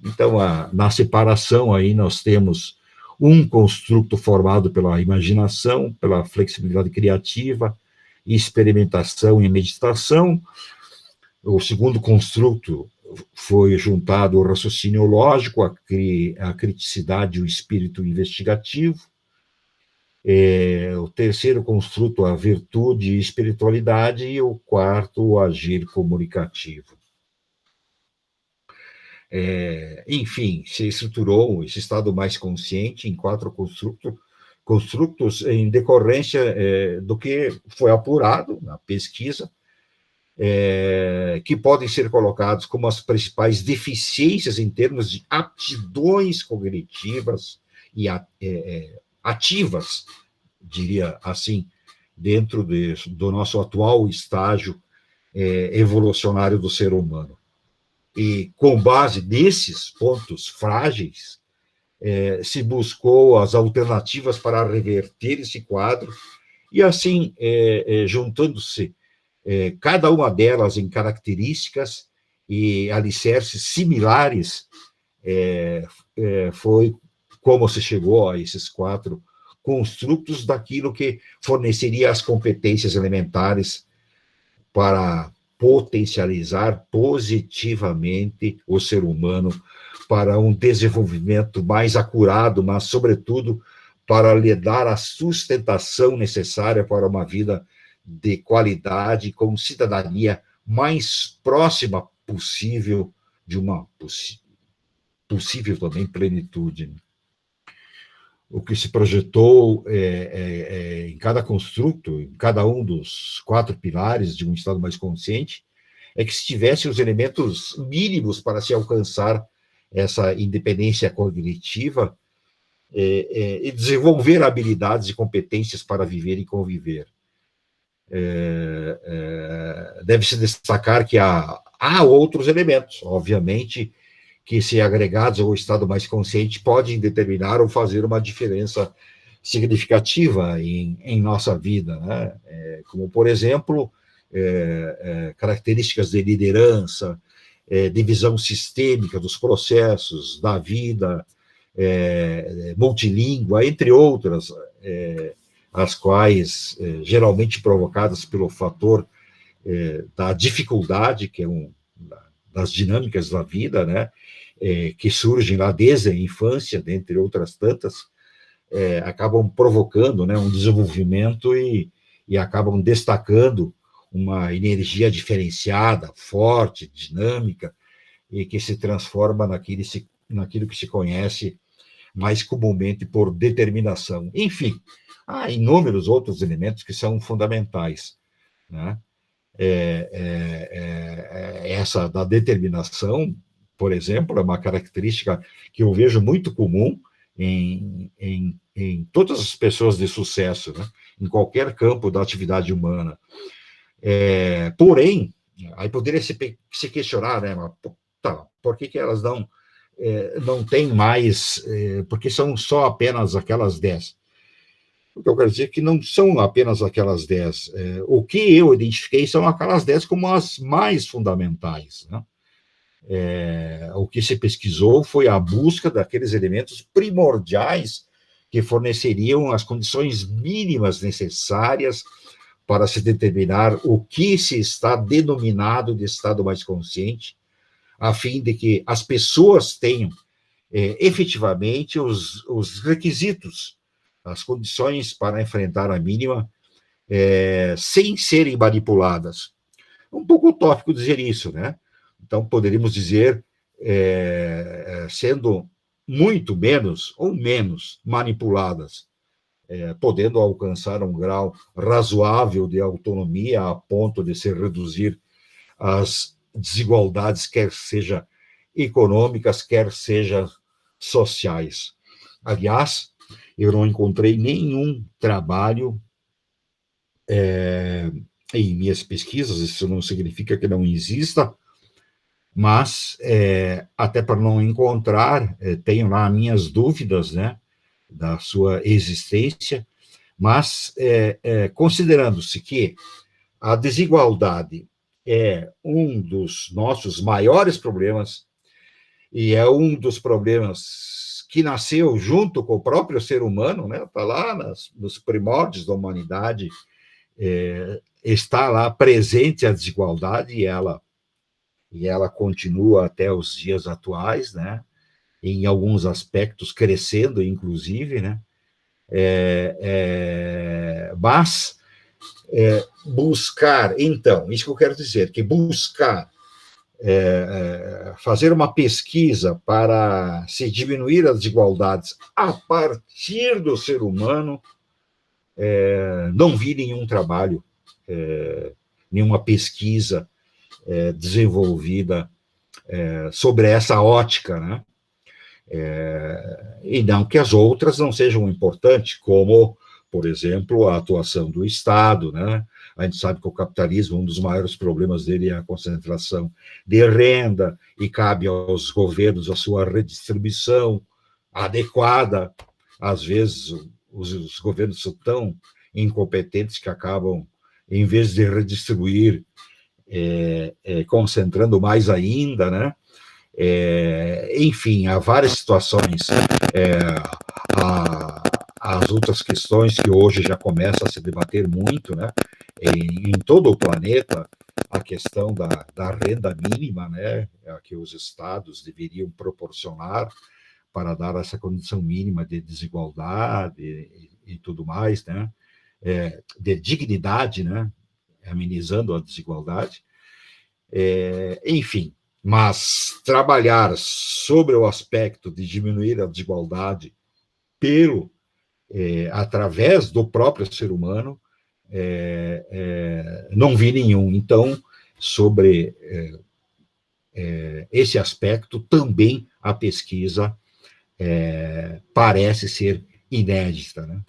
Então, na separação aí nós temos um construto formado pela imaginação, pela flexibilidade criativa, experimentação e meditação. O segundo construto foi juntado o raciocínio lógico, a criticidade e o espírito investigativo. O terceiro construto, a virtude e espiritualidade, e o quarto, o agir comunicativo. Enfim, se estruturou esse estado mais consciente em 4 construtos em decorrência do que foi apurado na pesquisa, que podem ser colocados como as principais deficiências em termos de aptidões cognitivas e ativas, diria assim, dentro do nosso atual estágio evolucionário do ser humano. E, com base nesses pontos frágeis, se buscou as alternativas para reverter esse quadro, e assim, juntando-se cada uma delas em características e alicerces similares, foi como se chegou a esses 4 construtos daquilo que forneceria as competências elementares para potencializar positivamente o ser humano para um desenvolvimento mais acurado, mas, sobretudo, para lhe dar a sustentação necessária para uma vida de qualidade, com cidadania mais próxima possível de uma possível também plenitude. O que se projetou em cada construto, em cada um dos 4 pilares de um Estado mais consciente, é que se tivesse os elementos mínimos para se alcançar essa independência cognitiva e desenvolver habilidades e competências para viver e conviver. Deve-se destacar que há outros elementos, obviamente, que, se agregados ao estado mais consciente, podem determinar ou fazer uma diferença significativa em nossa vida, né? Como, por exemplo, características de liderança, de visão sistêmica dos processos, da vida, multilíngua, entre outras, as quais, geralmente provocadas pelo fator da dificuldade, que é das dinâmicas da vida, né, que surgem lá desde a infância, dentre outras tantas, acabam provocando, né, um desenvolvimento e acabam destacando uma energia diferenciada, forte, dinâmica, e que se transforma naquilo que se conhece mais comumente por determinação. Enfim, há inúmeros outros elementos que são fundamentais, né? Essa da determinação, por exemplo, é uma característica que eu vejo muito comum em todas as pessoas de sucesso, né? Em qualquer campo da atividade humana. Porém, aí poderia se questionar, né? Mas, tá, por que elas não têm mais, porque são só apenas aquelas 10? O que eu quero dizer é que não são apenas aquelas 10. O que eu identifiquei são aquelas 10 como as mais fundamentais, né? O que se pesquisou foi a busca daqueles elementos primordiais que forneceriam as condições mínimas necessárias para se determinar o que se está denominado de estado mais consciente, a fim de que as pessoas tenham efetivamente os requisitos, as condições para enfrentar a mínima, sem serem manipuladas. Um pouco utópico dizer isso, né? Então, poderíamos dizer, sendo muito menos ou menos manipuladas, podendo alcançar um grau razoável de autonomia a ponto de se reduzir as desigualdades, quer seja econômicas, quer seja sociais. Aliás, eu não encontrei nenhum trabalho em minhas pesquisas, isso não significa que não exista, mas, até para não encontrar, tenho lá minhas dúvidas, né, da sua existência, mas considerando-se que a desigualdade é um dos nossos maiores problemas, e é um dos problemas que nasceu junto com o próprio ser humano, né? Está lá nos primórdios da humanidade, está lá presente a desigualdade, e ela continua até os dias atuais, né? Em alguns aspectos crescendo, inclusive, né? Mas buscar, então, isso que eu quero dizer, que buscar fazer uma pesquisa para se diminuir as desigualdades a partir do ser humano, não vi nenhum trabalho, nenhuma pesquisa desenvolvida sobre essa ótica, né? E não que as outras não sejam importantes, como, por exemplo, a atuação do Estado, né? A gente sabe que o capitalismo, um dos maiores problemas dele é a concentração de renda, e cabe aos governos a sua redistribuição adequada. Às vezes, os governos são tão incompetentes que acabam, em vez de redistribuir, concentrando mais ainda, né? Enfim, há várias situações. As outras questões que hoje já começam a se debater muito, né? Em todo o planeta, a questão da renda mínima, né? Que os estados deveriam proporcionar para dar essa condição mínima de desigualdade e tudo mais, né? De dignidade, né? Amenizando a desigualdade. Enfim, mas trabalhar sobre o aspecto de diminuir a desigualdade através do próprio ser humano, não vi nenhum. Então, sobre esse aspecto, também a pesquisa parece ser inédita, né?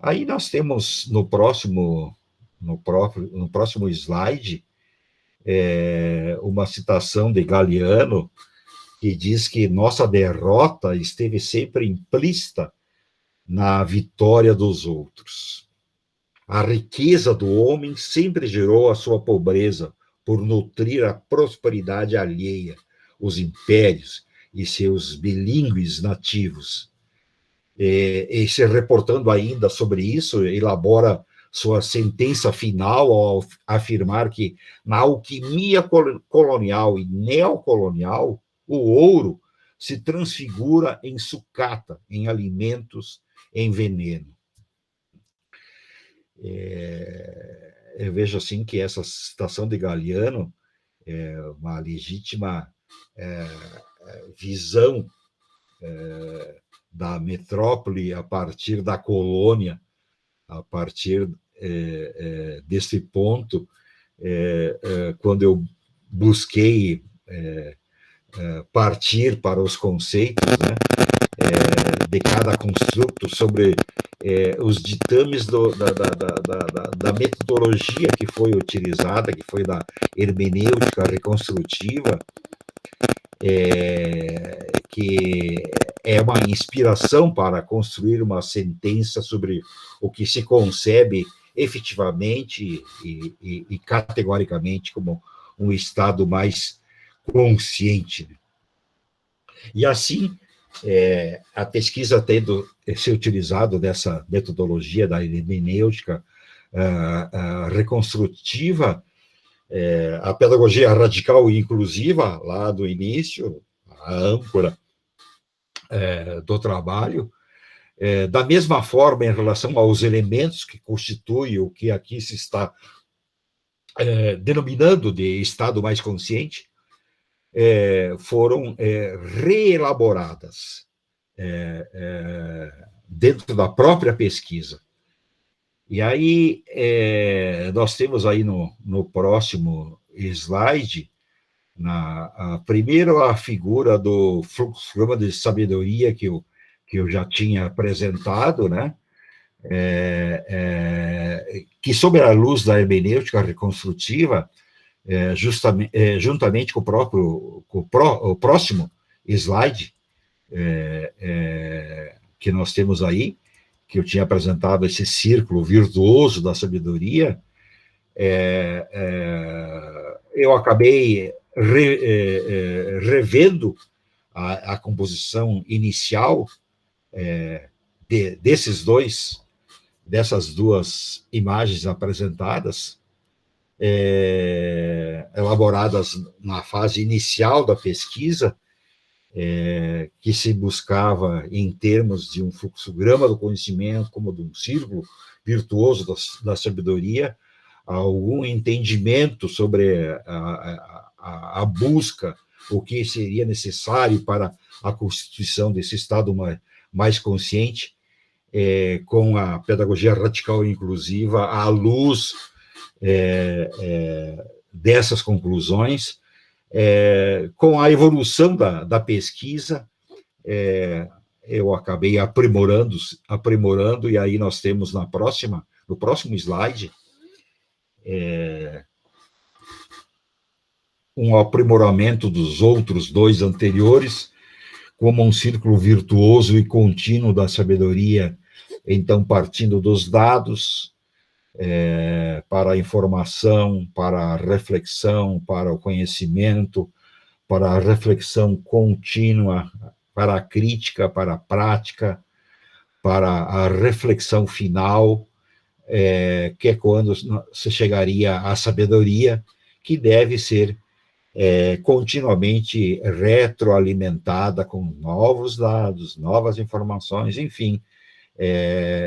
Aí nós temos no próximo slide uma citação de Galeano, que diz que nossa derrota esteve sempre implícita na vitória dos outros. A riqueza do homem sempre gerou a sua pobreza por nutrir a prosperidade alheia, os impérios e seus bilíngues nativos. E se reportando ainda sobre isso, elabora sua sentença final ao afirmar que na alquimia colonial e neocolonial, o ouro se transfigura em sucata, em alimentos, em veneno. Eu vejo assim que essa citação de Galeano é uma legítima visão da metrópole a partir da colônia, a partir desse ponto, quando eu busquei partir para os conceitos, né, de cada construto sobre os ditames da metodologia que foi utilizada, que foi da hermenêutica reconstrutiva, que é uma inspiração para construir uma sentença sobre o que se concebe efetivamente e categoricamente como um estado mais consciente. E assim, a pesquisa tendo se utilizado dessa metodologia da hermenêutica reconstrutiva, a pedagogia radical e inclusiva, lá do início, a âncora do trabalho, da mesma forma, em relação aos elementos que constituem o que aqui se está denominando de estado mais consciente, foram reelaboradas dentro da própria pesquisa. E aí, nós temos aí no próximo slide, primeiro a figura do fluxograma de sabedoria que eu já tinha apresentado, né? Que, sob a luz da hermenêutica reconstrutiva, juntamente com o próximo slide que nós temos aí, que eu tinha apresentado esse círculo virtuoso da sabedoria, eu acabei revendo a composição inicial dessas duas imagens apresentadas, elaboradas na fase inicial da pesquisa, que se buscava, em termos de um fluxograma do conhecimento, como de um círculo virtuoso da sabedoria, algum entendimento sobre a busca, o que seria necessário para a constituição desse estado mais consciente, com a pedagogia radical e inclusiva, à luz dessas conclusões, com a evolução da pesquisa, eu acabei aprimorando, e aí nós temos no próximo slide, um aprimoramento dos outros dois anteriores, como um círculo virtuoso e contínuo da sabedoria, então partindo dos dados, para a informação, para a reflexão, para o conhecimento, para a reflexão contínua, para a crítica, para a prática, para a reflexão final, que é quando se chegaria à sabedoria, que deve ser continuamente retroalimentada com novos dados, novas informações, enfim,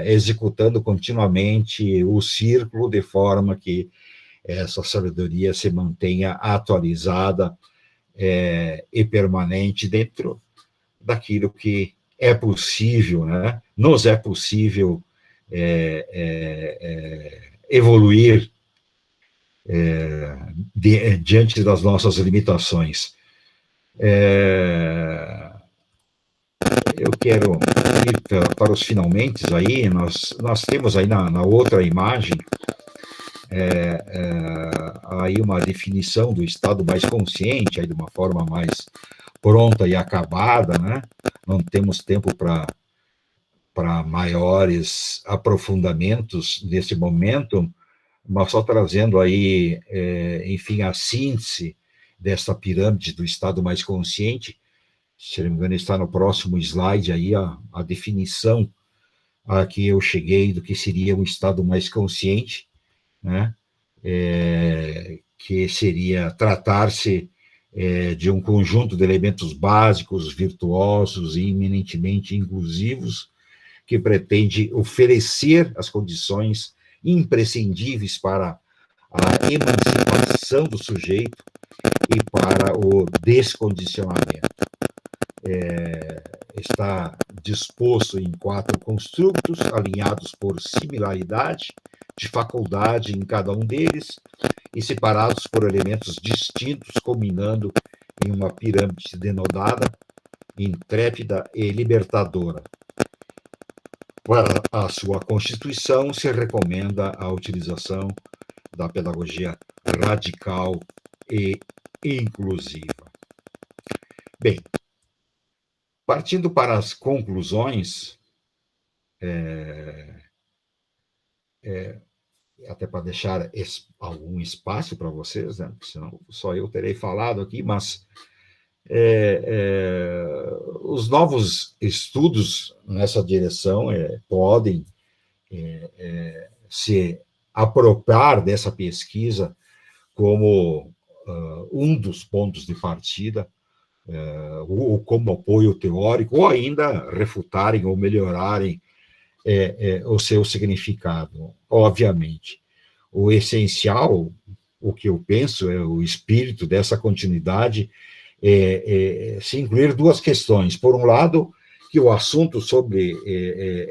executando continuamente o círculo de forma que essa sabedoria se mantenha atualizada e permanente dentro daquilo que é possível, né? Nos é possível evoluir diante das nossas limitações. Eu quero ir para os finalmente aí, nós temos aí na outra imagem aí uma definição do estado mais consciente, aí de uma forma mais pronta e acabada, né? Não temos tempo para maiores aprofundamentos nesse momento, mas só trazendo aí, enfim, a síntese dessa pirâmide do estado mais consciente. Se não me engano, está no próximo slide aí a definição a que eu cheguei do que seria um estado mais consciente, né? Que seria tratar-se de um conjunto de elementos básicos, virtuosos e eminentemente inclusivos, que pretende oferecer as condições imprescindíveis para a emancipação do sujeito e para o descondicionamento. Está disposto em 4 construtos, alinhados por similaridade de faculdade em cada um deles e separados por elementos distintos, combinando em uma pirâmide denodada, intrépida e libertadora. Para a sua constituição, se recomenda a utilização da pedagogia radical e inclusiva. Bem, partindo para as conclusões, até para deixar algum espaço para vocês, né? Senão só eu terei falado aqui, mas os novos estudos nessa direção podem se apropriar dessa pesquisa como um dos pontos de partida, ou como apoio teórico, ou ainda refutarem ou melhorarem o seu significado. Obviamente, o essencial, o que eu penso, o espírito dessa continuidade, se incluir 2 questões. Por um lado, que o assunto sobre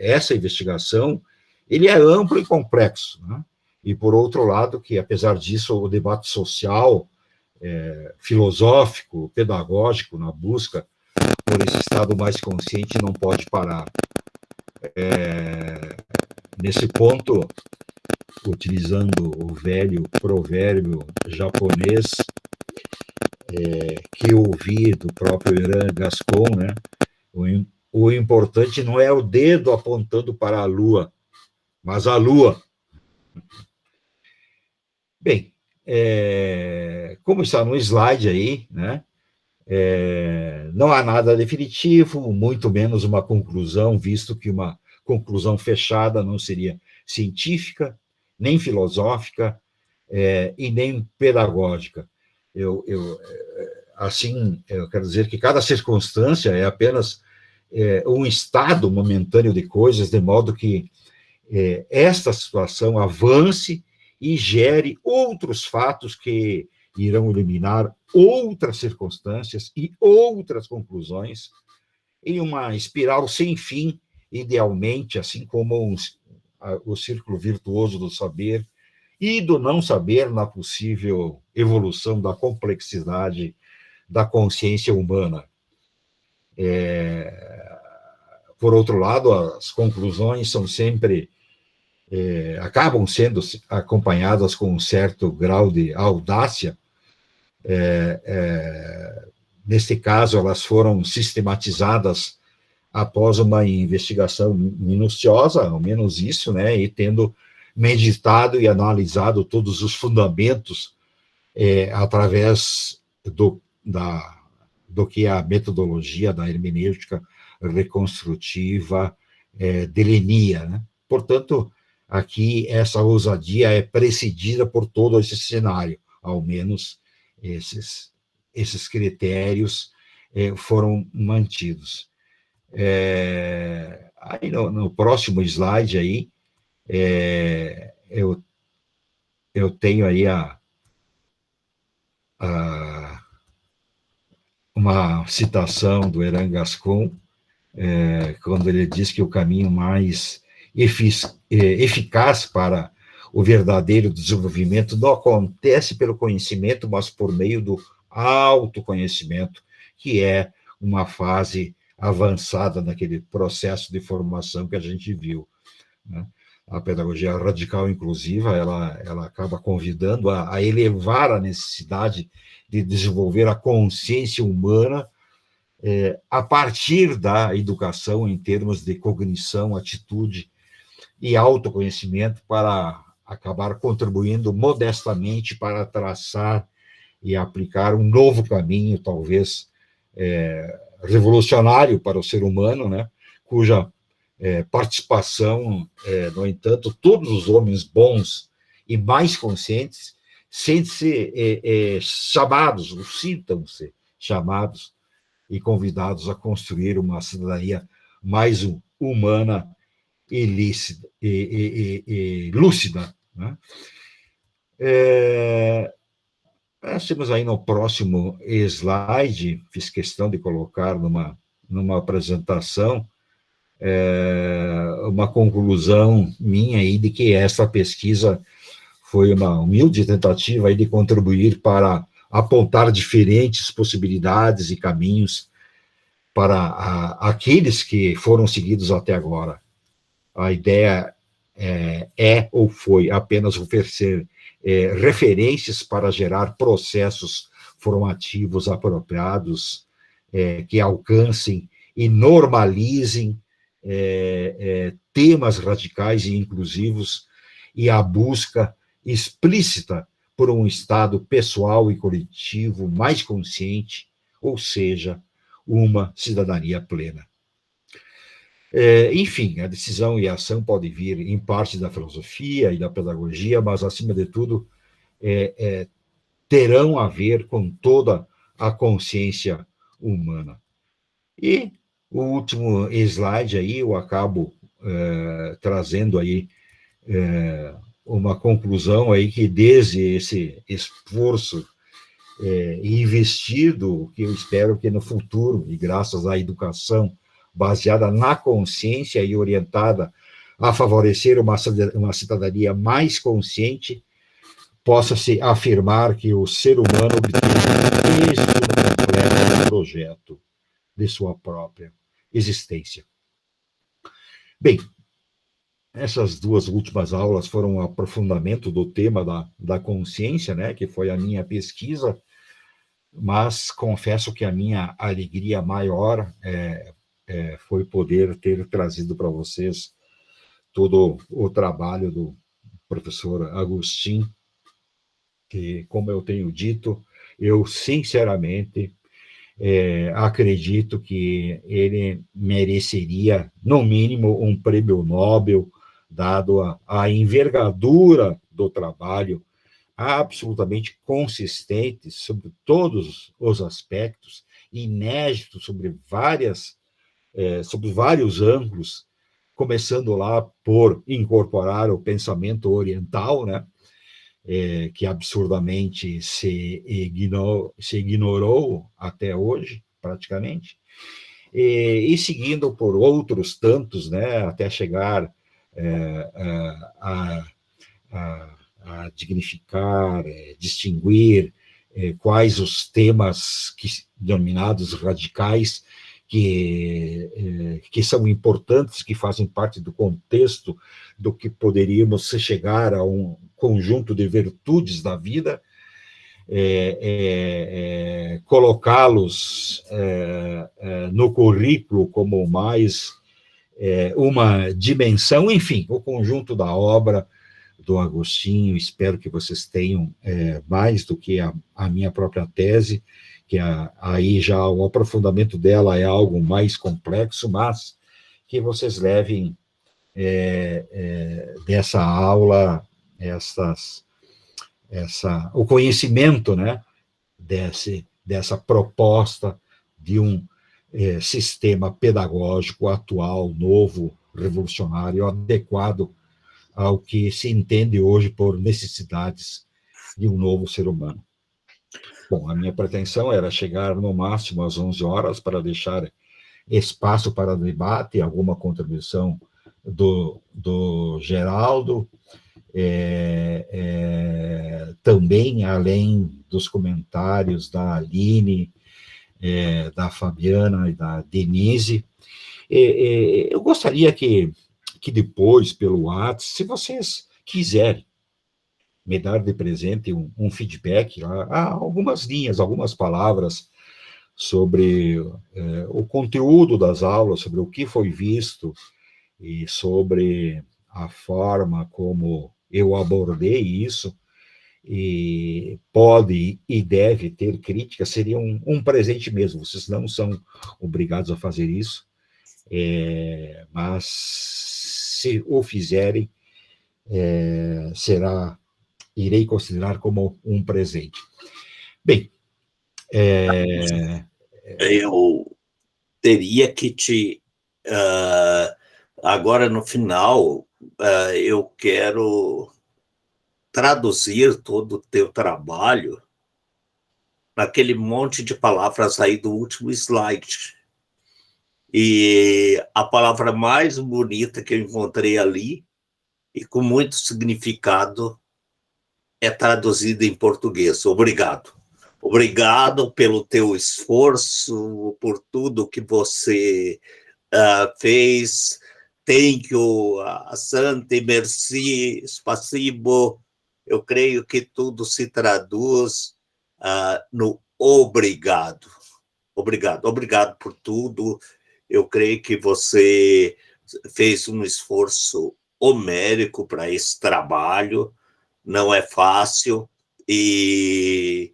essa investigação, ele é amplo e complexo, né? E, por outro lado, que, apesar disso, o debate social, filosófico, pedagógico, na busca por esse estado mais consciente, não pode parar. Nesse ponto, utilizando o velho provérbio japonês, que eu ouvi do próprio Iran Gascon, né? O importante não é o dedo apontando para a lua, mas a lua. Bem, como está no slide aí, né? Não há nada definitivo, muito menos uma conclusão, visto que uma conclusão fechada não seria científica, nem filosófica, e nem pedagógica. Assim, eu quero dizer que cada circunstância é apenas um estado momentâneo de coisas, de modo que esta situação avance e gere outros fatos que irão eliminar outras circunstâncias e outras conclusões em uma espiral sem fim, idealmente, assim como o círculo virtuoso do saber e do não saber na possível evolução da complexidade da consciência humana. Por outro lado, as conclusões são sempre acabam sendo acompanhadas com um certo grau de audácia. Neste caso, elas foram sistematizadas após uma investigação minuciosa, ao menos isso, né, e tendo meditado e analisado todos os fundamentos através do que a metodologia da hermenêutica reconstrutiva delineia, né? Portanto, aqui essa ousadia é precedida por todo esse cenário, ao menos esses esses critérios foram mantidos. Aí no próximo slide aí, eu tenho aí uma citação do Eran Gascon, quando ele diz que o caminho mais eficaz para o verdadeiro desenvolvimento não acontece pelo conhecimento, mas por meio do autoconhecimento, que é uma fase avançada naquele processo de formação que a gente viu, né? A pedagogia radical inclusiva, ela acaba convidando a elevar a necessidade de desenvolver a consciência humana a partir da educação em termos de cognição, atitude e autoconhecimento, para acabar contribuindo modestamente para traçar e aplicar um novo caminho, talvez revolucionário para o ser humano, né? Cuja participação, no entanto, todos os homens bons e mais conscientes sentem-se chamados, ou sintam-se chamados e convidados a construir uma cidadania mais humana e lícita, e lúcida, né? Nós temos aí no próximo slide, fiz questão de colocar numa apresentação, uma conclusão minha aí de que essa pesquisa foi uma humilde tentativa aí de contribuir para apontar diferentes possibilidades e caminhos para aqueles que foram seguidos até agora. A ideia ou foi apenas oferecer referências para gerar processos formativos apropriados, que alcancem e normalizem temas radicais e inclusivos, e a busca explícita por um estado pessoal e coletivo mais consciente, ou seja, uma cidadania plena. Enfim, a decisão e a ação podem vir em parte da filosofia e da pedagogia, mas, acima de tudo, terão a ver com toda a consciência humana. E o último slide aí, eu acabo trazendo aí uma conclusão aí, que desde esse esforço investido, que eu espero que no futuro, e graças à educação baseada na consciência e orientada a favorecer uma cidadania mais consciente, possa-se afirmar que o ser humano obteve êxito completo no projeto de sua própria existência. Bem, essas duas últimas aulas foram um aprofundamento do tema da consciência, né, que foi a minha pesquisa, mas confesso que a minha alegria maior foi poder ter trazido para vocês todo o trabalho do professor Agustin, que, como eu tenho dito, eu sinceramente acredito que ele mereceria, no mínimo, um prêmio Nobel, dado a envergadura do trabalho absolutamente consistente sobre todos os aspectos, inédito sobre vários ângulos, começando lá por incorporar o pensamento oriental, né, que absurdamente se ignorou até hoje, praticamente, e seguindo por outros tantos, né, até chegar a dignificar, distinguir quais os temas denominados radicais que são importantes, que fazem parte do contexto do que poderíamos chegar a um conjunto de virtudes da vida, colocá-los no currículo como mais uma dimensão, enfim, o conjunto da obra do Agostinho. Espero que vocês tenham mais do que a minha própria tese, que aí já o aprofundamento dela é algo mais complexo, mas que vocês levem dessa aula o conhecimento, né, dessa proposta de um sistema pedagógico atual, novo, revolucionário, adequado ao que se entende hoje por necessidades de um novo ser humano. Bom, a minha pretensão era chegar no máximo às 11 horas para deixar espaço para debate, alguma contribuição do Geraldo, também além dos comentários da Aline, da Fabiana e da Denise. Eu gostaria que depois, pelo WhatsApp, se vocês quiserem, me dar de presente um feedback, algumas linhas, algumas palavras sobre o conteúdo das aulas, sobre o que foi visto e sobre a forma como eu abordei isso, e pode e deve ter crítica, seria um presente mesmo. Vocês não são obrigados a fazer isso, mas se o fizerem, irei considerar como um presente. Bem,
eu teria que te... agora, no final, eu quero traduzir todo o teu trabalho naquele monte de palavras aí do último slide. E a palavra mais bonita que eu encontrei ali, e com muito significado, é traduzida em português. Obrigado. Obrigado pelo teu esforço, por tudo que você fez. Thank you, asante, merci, spasibo. Eu creio que tudo se traduz no obrigado. Obrigado. Obrigado por tudo. Eu creio que você fez um esforço homérico para esse trabalho. Não é fácil, e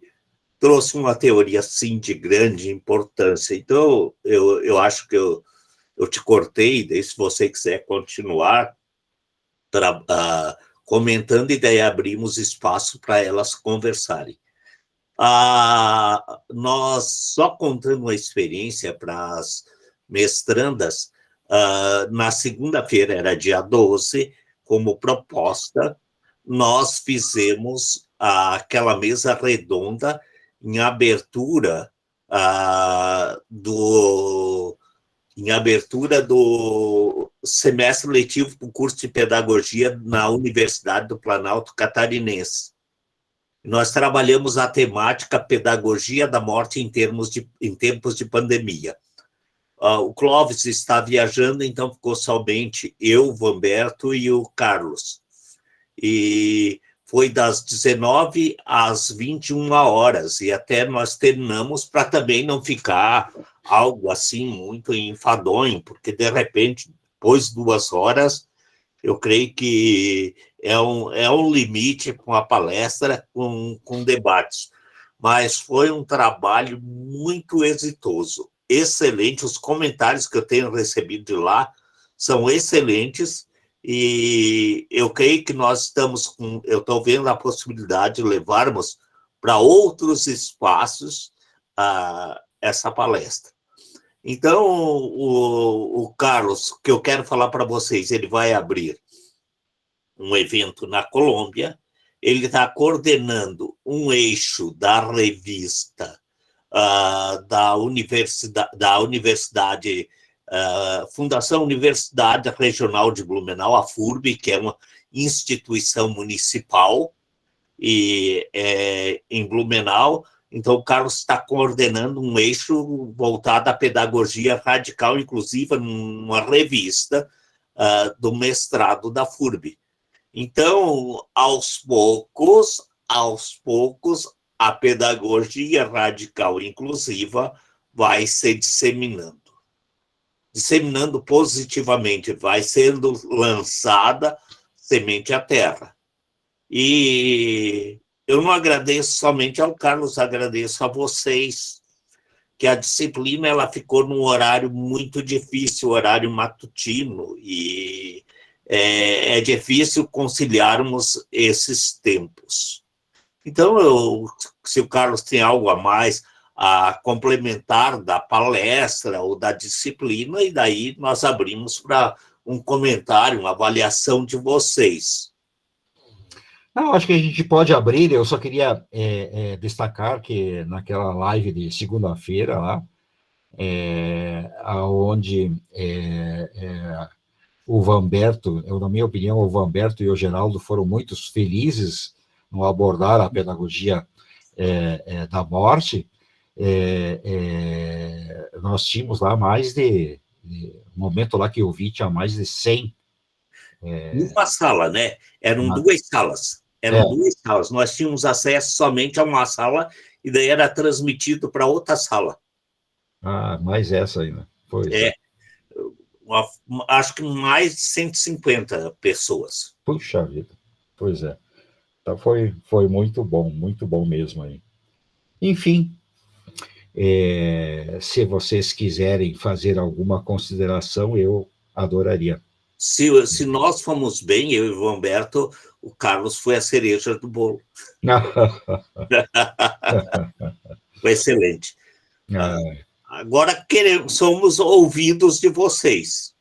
trouxe uma teoria, assim, de grande importância. Então, eu acho que eu te cortei, daí se você quiser continuar comentando, e daí abrimos espaço para elas conversarem. Nós, só contando uma experiência para as mestrandas, na segunda-feira, era dia 12, como proposta, nós fizemos aquela mesa redonda em abertura do semestre letivo do curso de pedagogia na Universidade do Planalto Catarinense. Nós trabalhamos a temática pedagogia da morte em tempos de pandemia. O Clóvis está viajando, então ficou somente eu, o Vamberto e o Carlos. E foi das 19 às 21 horas, e até nós terminamos, para também não ficar algo assim muito enfadonho, porque de repente, depois de 2 horas, eu creio que é um limite com a palestra, com debates. Mas foi um trabalho muito exitoso, excelente. Os comentários que eu tenho recebido de lá são excelentes, e eu creio que eu estou vendo a possibilidade de levarmos para outros espaços essa palestra. Então, o Carlos, que eu quero falar para vocês, ele vai abrir um evento na Colômbia, ele está coordenando um eixo da revista da Universidade, Fundação Universidade Regional de Blumenau, a FURB, que é uma instituição municipal em Blumenau. Então, o Carlos está coordenando um eixo voltado à pedagogia radical, inclusive numa revista do mestrado da FURB. Então, aos poucos, a pedagogia radical inclusiva vai se disseminando positivamente, vai sendo lançada semente à terra. E eu não agradeço somente ao Carlos, agradeço a vocês, que a disciplina ela ficou num horário muito difícil, horário matutino, e é difícil conciliarmos esses tempos. Então, se o Carlos tem algo a mais, a complementar da palestra ou da disciplina, e daí nós abrimos para um comentário, uma avaliação de vocês.
Não, acho que a gente pode abrir. Eu só queria destacar que naquela live de segunda-feira lá, onde o Vanberto, na minha opinião, o Vanberto e o Geraldo foram muito felizes no abordar a pedagogia da morte. Nós tínhamos lá no momento lá que eu vi, tinha mais de 100.
Uma sala, né? Eram duas salas. Duas salas. Nós tínhamos acesso somente a uma sala e daí era transmitido para outra sala.
Ah, mais essa ainda. Pois é.
Acho que mais de 150 pessoas.
Puxa vida. Pois é. Então foi muito bom mesmo aí. Enfim, se vocês quiserem fazer alguma consideração, eu adoraria.
Se nós fomos bem, eu e o Humberto, o Carlos foi a cereja do bolo. Foi excelente. Agora somos ouvidos de vocês.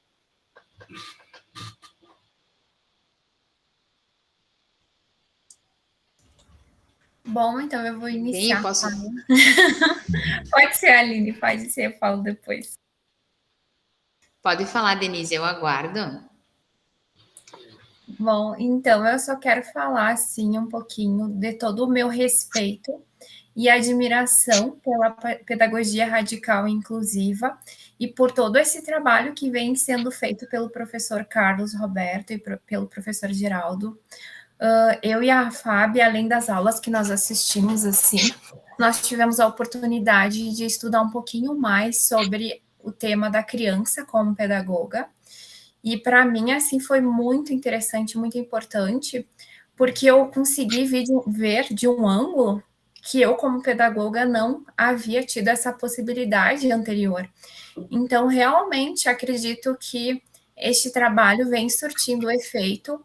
Bom, então eu vou iniciar.
Sim, posso...
Pode ser, Aline, pode ser, eu falo depois.
Pode falar, Denise, eu aguardo.
Bom, então eu só quero falar, assim, um pouquinho de todo o meu respeito e admiração pela pedagogia radical e inclusiva e por todo esse trabalho que vem sendo feito pelo professor Carlos Roberto e pelo professor Geraldo. Eu e a Fábio, além das aulas que nós assistimos, assim, nós tivemos a oportunidade de estudar um pouquinho mais sobre o tema da criança como pedagoga. E para mim, assim, foi muito interessante, muito importante, porque eu consegui ver de um ângulo que eu, como pedagoga, não havia tido essa possibilidade anterior. Então, realmente, acredito que este trabalho vem surtindo efeito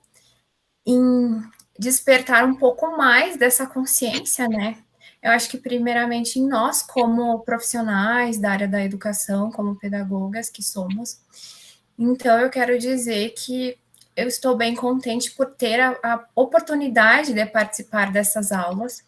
em despertar um pouco mais dessa consciência, né? Eu acho que, primeiramente, em nós, como profissionais da área da educação, como pedagogas que somos. Então, eu quero dizer que eu estou bem contente por ter a oportunidade de participar dessas aulas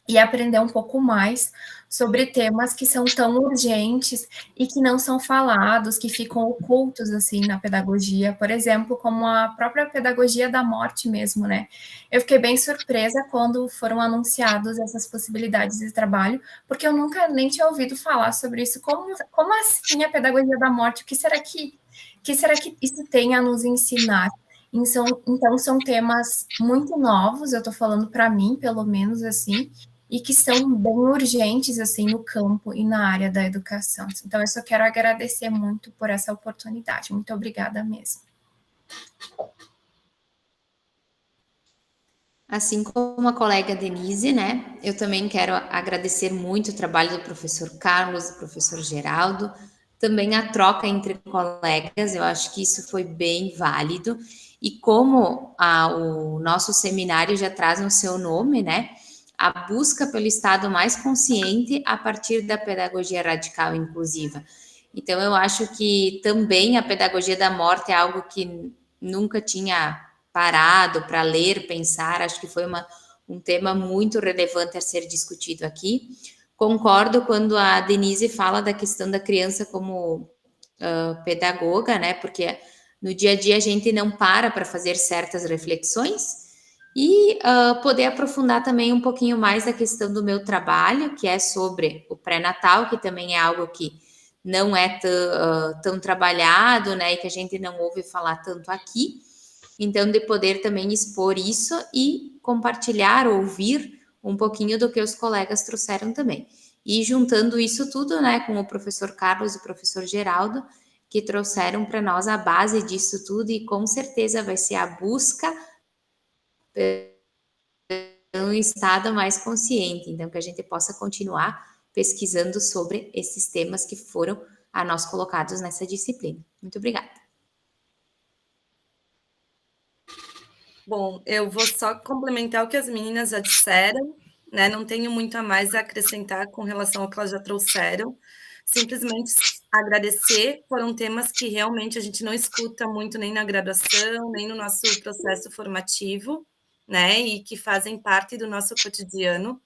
e aprender um pouco mais sobre temas que são tão urgentes e que não são falados, que ficam ocultos, assim, na pedagogia, por exemplo, como a própria pedagogia da morte mesmo, né? Eu fiquei bem surpresa quando foram anunciadas essas possibilidades de trabalho, porque eu nunca nem tinha ouvido falar sobre isso. Como assim a pedagogia da morte? O que será que isso tem a nos ensinar? Então, são temas muito novos, eu estou falando para mim, pelo menos, assim, e que são bem urgentes, assim, no campo e na área da educação. Então, eu só quero agradecer muito por essa oportunidade. Muito obrigada mesmo.
Assim como a colega Denise, né? Eu também quero agradecer muito o trabalho do professor Carlos, do professor Geraldo, também a troca entre colegas, eu acho que isso foi bem válido. E como o nosso seminário já traz no seu nome, né? A busca pelo Estado mais consciente a partir da pedagogia radical e inclusiva. Então, eu acho que também a pedagogia da morte é algo que nunca tinha parado para ler, pensar, acho que foi um tema muito relevante a ser discutido aqui. Concordo quando a Denise fala da questão da criança como pedagoga, né? Porque no dia a dia a gente não para fazer certas reflexões e poder aprofundar também um pouquinho mais da questão do meu trabalho, que é sobre o pré-natal, que também é algo que não é tão trabalhado, né? E que a gente não ouve falar tanto aqui. Então, de poder também expor isso e compartilhar, ouvir um pouquinho do que os colegas trouxeram também. E juntando isso tudo, né, com o professor Carlos e o professor Geraldo, que trouxeram para nós a base disso tudo e com certeza vai ser a busca um estado mais consciente, então que a gente possa continuar pesquisando sobre esses temas que foram a nós colocados nessa disciplina. Muito obrigada.
Bom, eu vou só complementar o que as meninas já disseram, né? Não tenho muito a mais a acrescentar com relação ao que elas já trouxeram. Simplesmente agradecer, foram temas que realmente a gente não escuta muito nem na graduação, nem no nosso processo formativo, né? E que fazem parte do nosso cotidiano.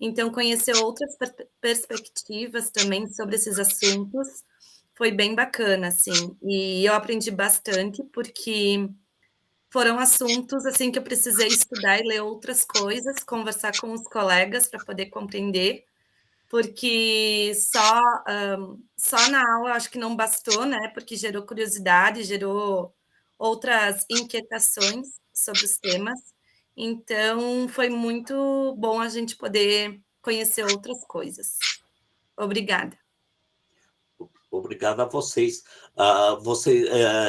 Então, conhecer outras perspectivas também sobre esses assuntos foi bem bacana, assim. E eu aprendi bastante, porque foram assuntos assim que eu precisei estudar e ler outras coisas, conversar com os colegas para poder compreender, porque só na aula acho que não bastou, né? Porque gerou curiosidade, gerou outras inquietações sobre os temas. Então, foi muito bom a gente poder conhecer outras coisas. Obrigada.
Obrigado a vocês.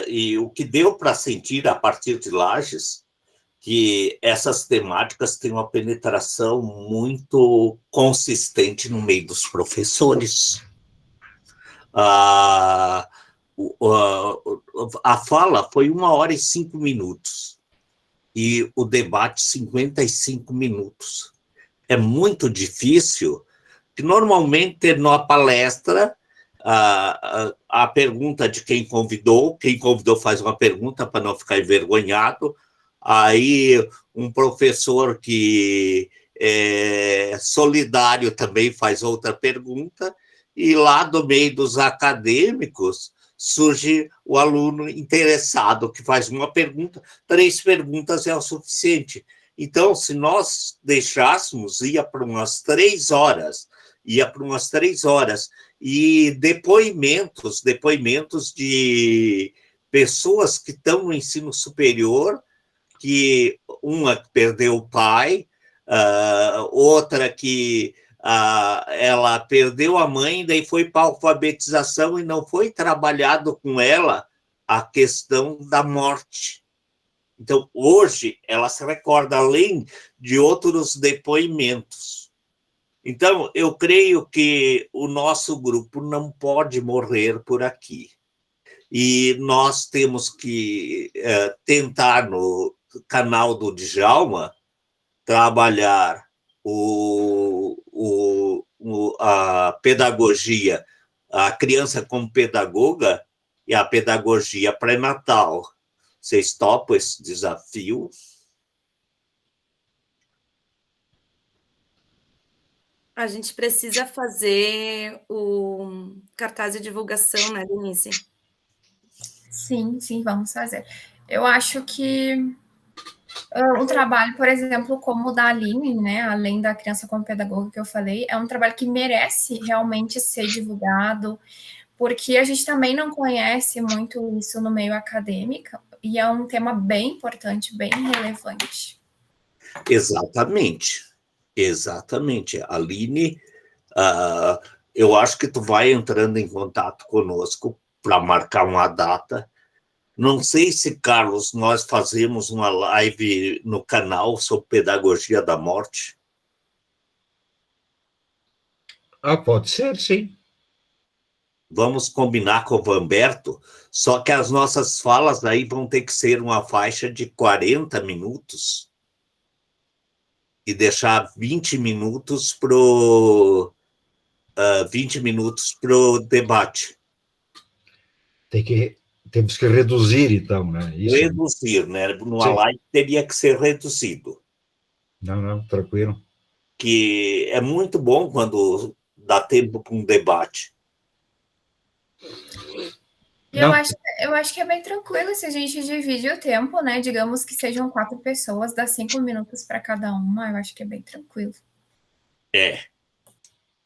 E o que deu para sentir a partir de Lages, que essas temáticas têm uma penetração muito consistente no meio dos professores. A fala foi 1 hora e 5 minutos, e o debate 55 minutos. É muito difícil, que normalmente numa palestra, a pergunta de quem convidou faz uma pergunta para não ficar envergonhado, aí um professor que é solidário também faz outra pergunta, e lá do meio dos acadêmicos surge o aluno interessado que faz uma pergunta, 3 perguntas é o suficiente. Então, se nós deixássemos, ia para umas 3 horas, e depoimentos de pessoas que estão no ensino superior, que uma perdeu o pai, outra que ela perdeu a mãe, daí foi para a alfabetização e não foi trabalhado com ela a questão da morte. Então, hoje, ela se recorda, além de outros depoimentos. Então, eu creio que o nosso grupo não pode morrer por aqui. E nós temos que tentar, no canal do Djalma, trabalhar a pedagogia, a criança como pedagoga e a pedagogia pré-natal. Vocês topam esse desafio?
A gente precisa fazer o cartaz de divulgação, né, Denise?
Sim, vamos fazer. Eu acho que um trabalho, por exemplo, como o da Aline, né, além da criança como pedagoga que eu falei, é um trabalho que merece realmente ser divulgado, porque a gente também não conhece muito isso no meio acadêmico, e é um tema bem importante, bem relevante.
Exatamente. Aline, eu acho que tu vai entrando em contato conosco para marcar uma data. Não sei se, Carlos, nós fazemos uma live no canal sobre pedagogia da morte.
Pode ser, sim.
Vamos combinar com o Vanberto, só que as nossas falas aí vão ter que ser uma faixa de 40 minutos e deixar 20 minutos para o debate.
Temos que reduzir, então, né?
Isso, reduzir, né? Numa live teria que ser reduzido.
Não, tranquilo.
Que é muito bom quando dá tempo para um debate.
Eu acho que é bem tranquilo se a gente divide o tempo, né? Digamos que sejam 4 pessoas, dá 5 minutos para cada uma, eu acho que é bem tranquilo.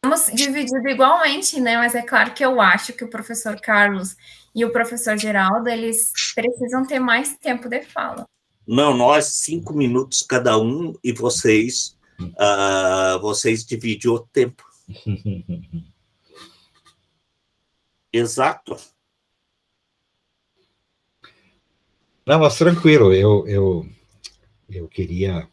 Vamos dividido igualmente, né? Mas é claro que eu acho que o professor Carlos e o professor Geraldo, eles precisam ter mais tempo de fala.
Não, nós 5 minutos cada um, e vocês dividem o tempo. Exato.
Não, mas tranquilo, eu queria,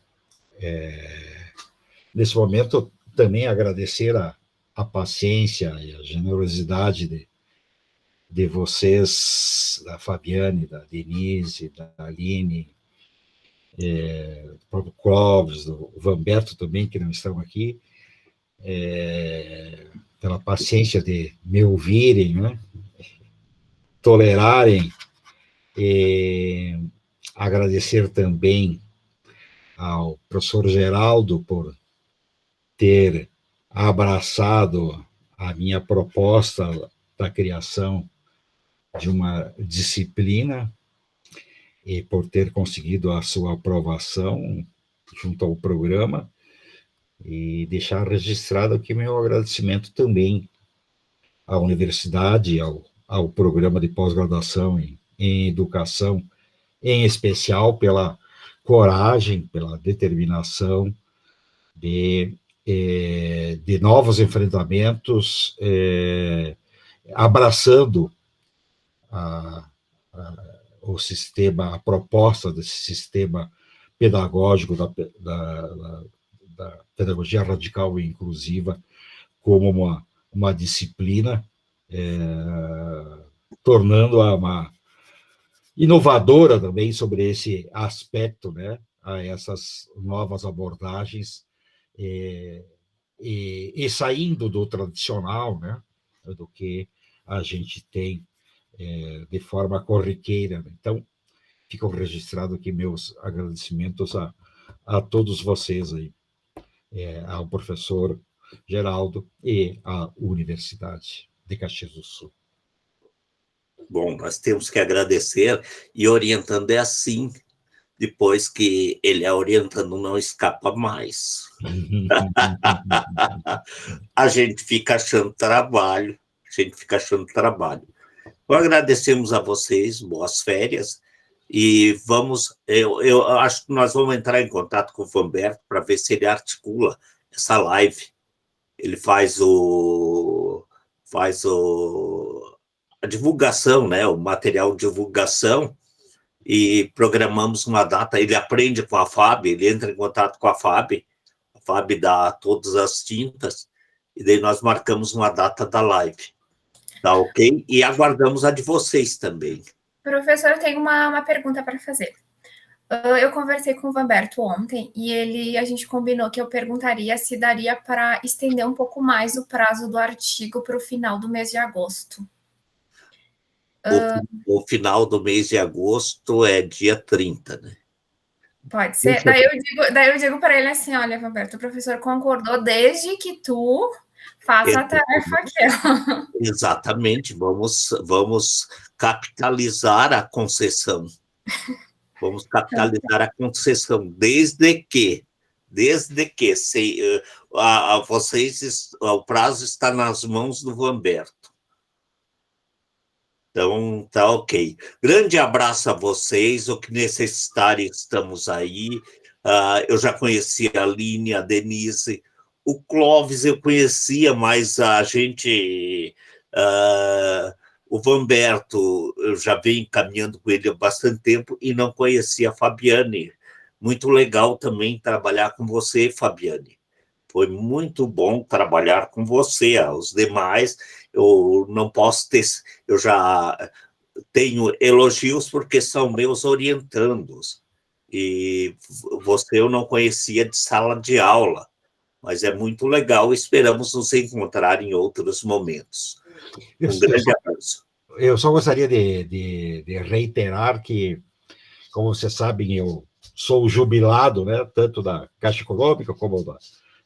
nesse momento, também agradecer a paciência e a generosidade de vocês, da Fabiane, da Denise, da Aline, o próprio Clóvis, o Vanberto também, que não estão aqui, pela paciência de me ouvirem, né? Tolerarem, agradecer também ao professor Geraldo por ter abraçado a minha proposta da criação de uma disciplina e por ter conseguido a sua aprovação junto ao programa, e deixar registrado aqui meu agradecimento também à universidade, ao programa de pós-graduação em educação, em especial pela coragem, pela determinação de novos enfrentamentos, abraçando o sistema, a proposta desse sistema pedagógico da pedagogia radical e inclusiva como uma disciplina, tornando-a uma inovadora também sobre esse aspecto, né, a essas novas abordagens, e saindo do tradicional, né, do que a gente tem de forma corriqueira. Então, ficam registrados aqui meus agradecimentos a todos vocês aí, ao professor Geraldo e à Universidade de Caxias do Sul.
Bom, nós temos que agradecer, e orientando é assim, depois que ele é orientando, não escapa mais. A gente fica achando trabalho, Então, agradecemos a vocês, boas férias, e eu acho que nós vamos entrar em contato com o Vanberto para ver se ele articula essa live. Ele faz a divulgação, né, o material de divulgação, e programamos uma data. Ele aprende com a FAB, ele entra em contato com a FAB dá todas as tintas, e daí nós marcamos uma data da live. Tá ok? E aguardamos a de vocês também.
Professor, eu tenho uma pergunta para fazer. Eu conversei com o Vanberto ontem e a gente combinou que eu perguntaria se daria para estender um pouco mais o prazo do artigo para o final do mês de agosto.
O final do mês de agosto é dia 30, né?
Pode ser. Daí eu digo para ele assim, olha, Vanberto, o professor concordou desde que tu faça a tarefa aqui.
Exatamente, vamos capitalizar a concessão. Vamos capitalizar a concessão, desde que o prazo está nas mãos do Vanberto. Então, tá ok. Grande abraço a vocês, o que necessitarem, estamos aí. Eu já conhecia a Aline, a Denise, o Clóvis eu conhecia, mas a gente... o Vanberto, eu já venho caminhando com ele há bastante tempo e não conhecia a Fabiane. Muito legal também trabalhar com você, Fabiane. Foi muito bom trabalhar com você. Os demais, eu não posso ter... Eu já tenho elogios porque são meus orientandos. E você eu não conhecia de sala de aula, mas é muito legal. Esperamos nos encontrar em outros momentos. Um grande abraço.
Eu só gostaria de reiterar que, como vocês sabem, eu sou jubilado, né, tanto da Caixa Econômica como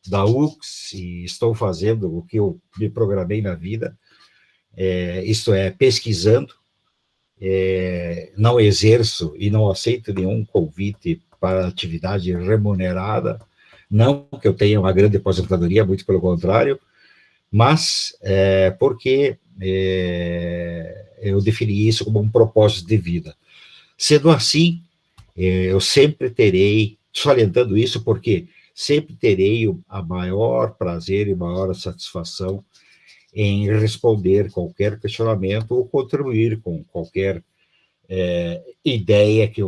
da UX, e estou fazendo o que eu me programei na vida, isto é, pesquisando, não exerço e não aceito nenhum convite para atividade remunerada, não que eu tenha uma grande aposentadoria, muito pelo contrário, mas porque eu defini isso como um propósito de vida. Sendo assim, eu sempre terei, salientando isso porque sempre terei a maior prazer e maior satisfação em responder qualquer questionamento ou contribuir com qualquer ideia que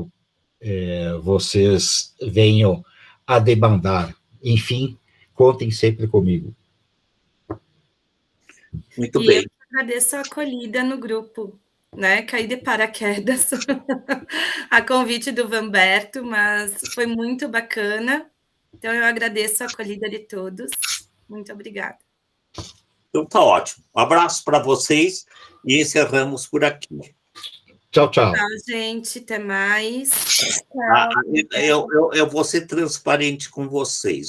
vocês venham a demandar. Enfim, contem sempre comigo.
Muito bem.
Eu agradeço a acolhida no grupo. né, caí de paraquedas a convite do Vanberto, mas foi muito bacana. Então, eu agradeço a acolhida de todos. Muito obrigada.
Então, tá ótimo. Um abraço para vocês e encerramos por aqui.
Tchau, tchau.
Tchau, gente. Até mais.
Tchau.
Eu vou ser transparente com vocês.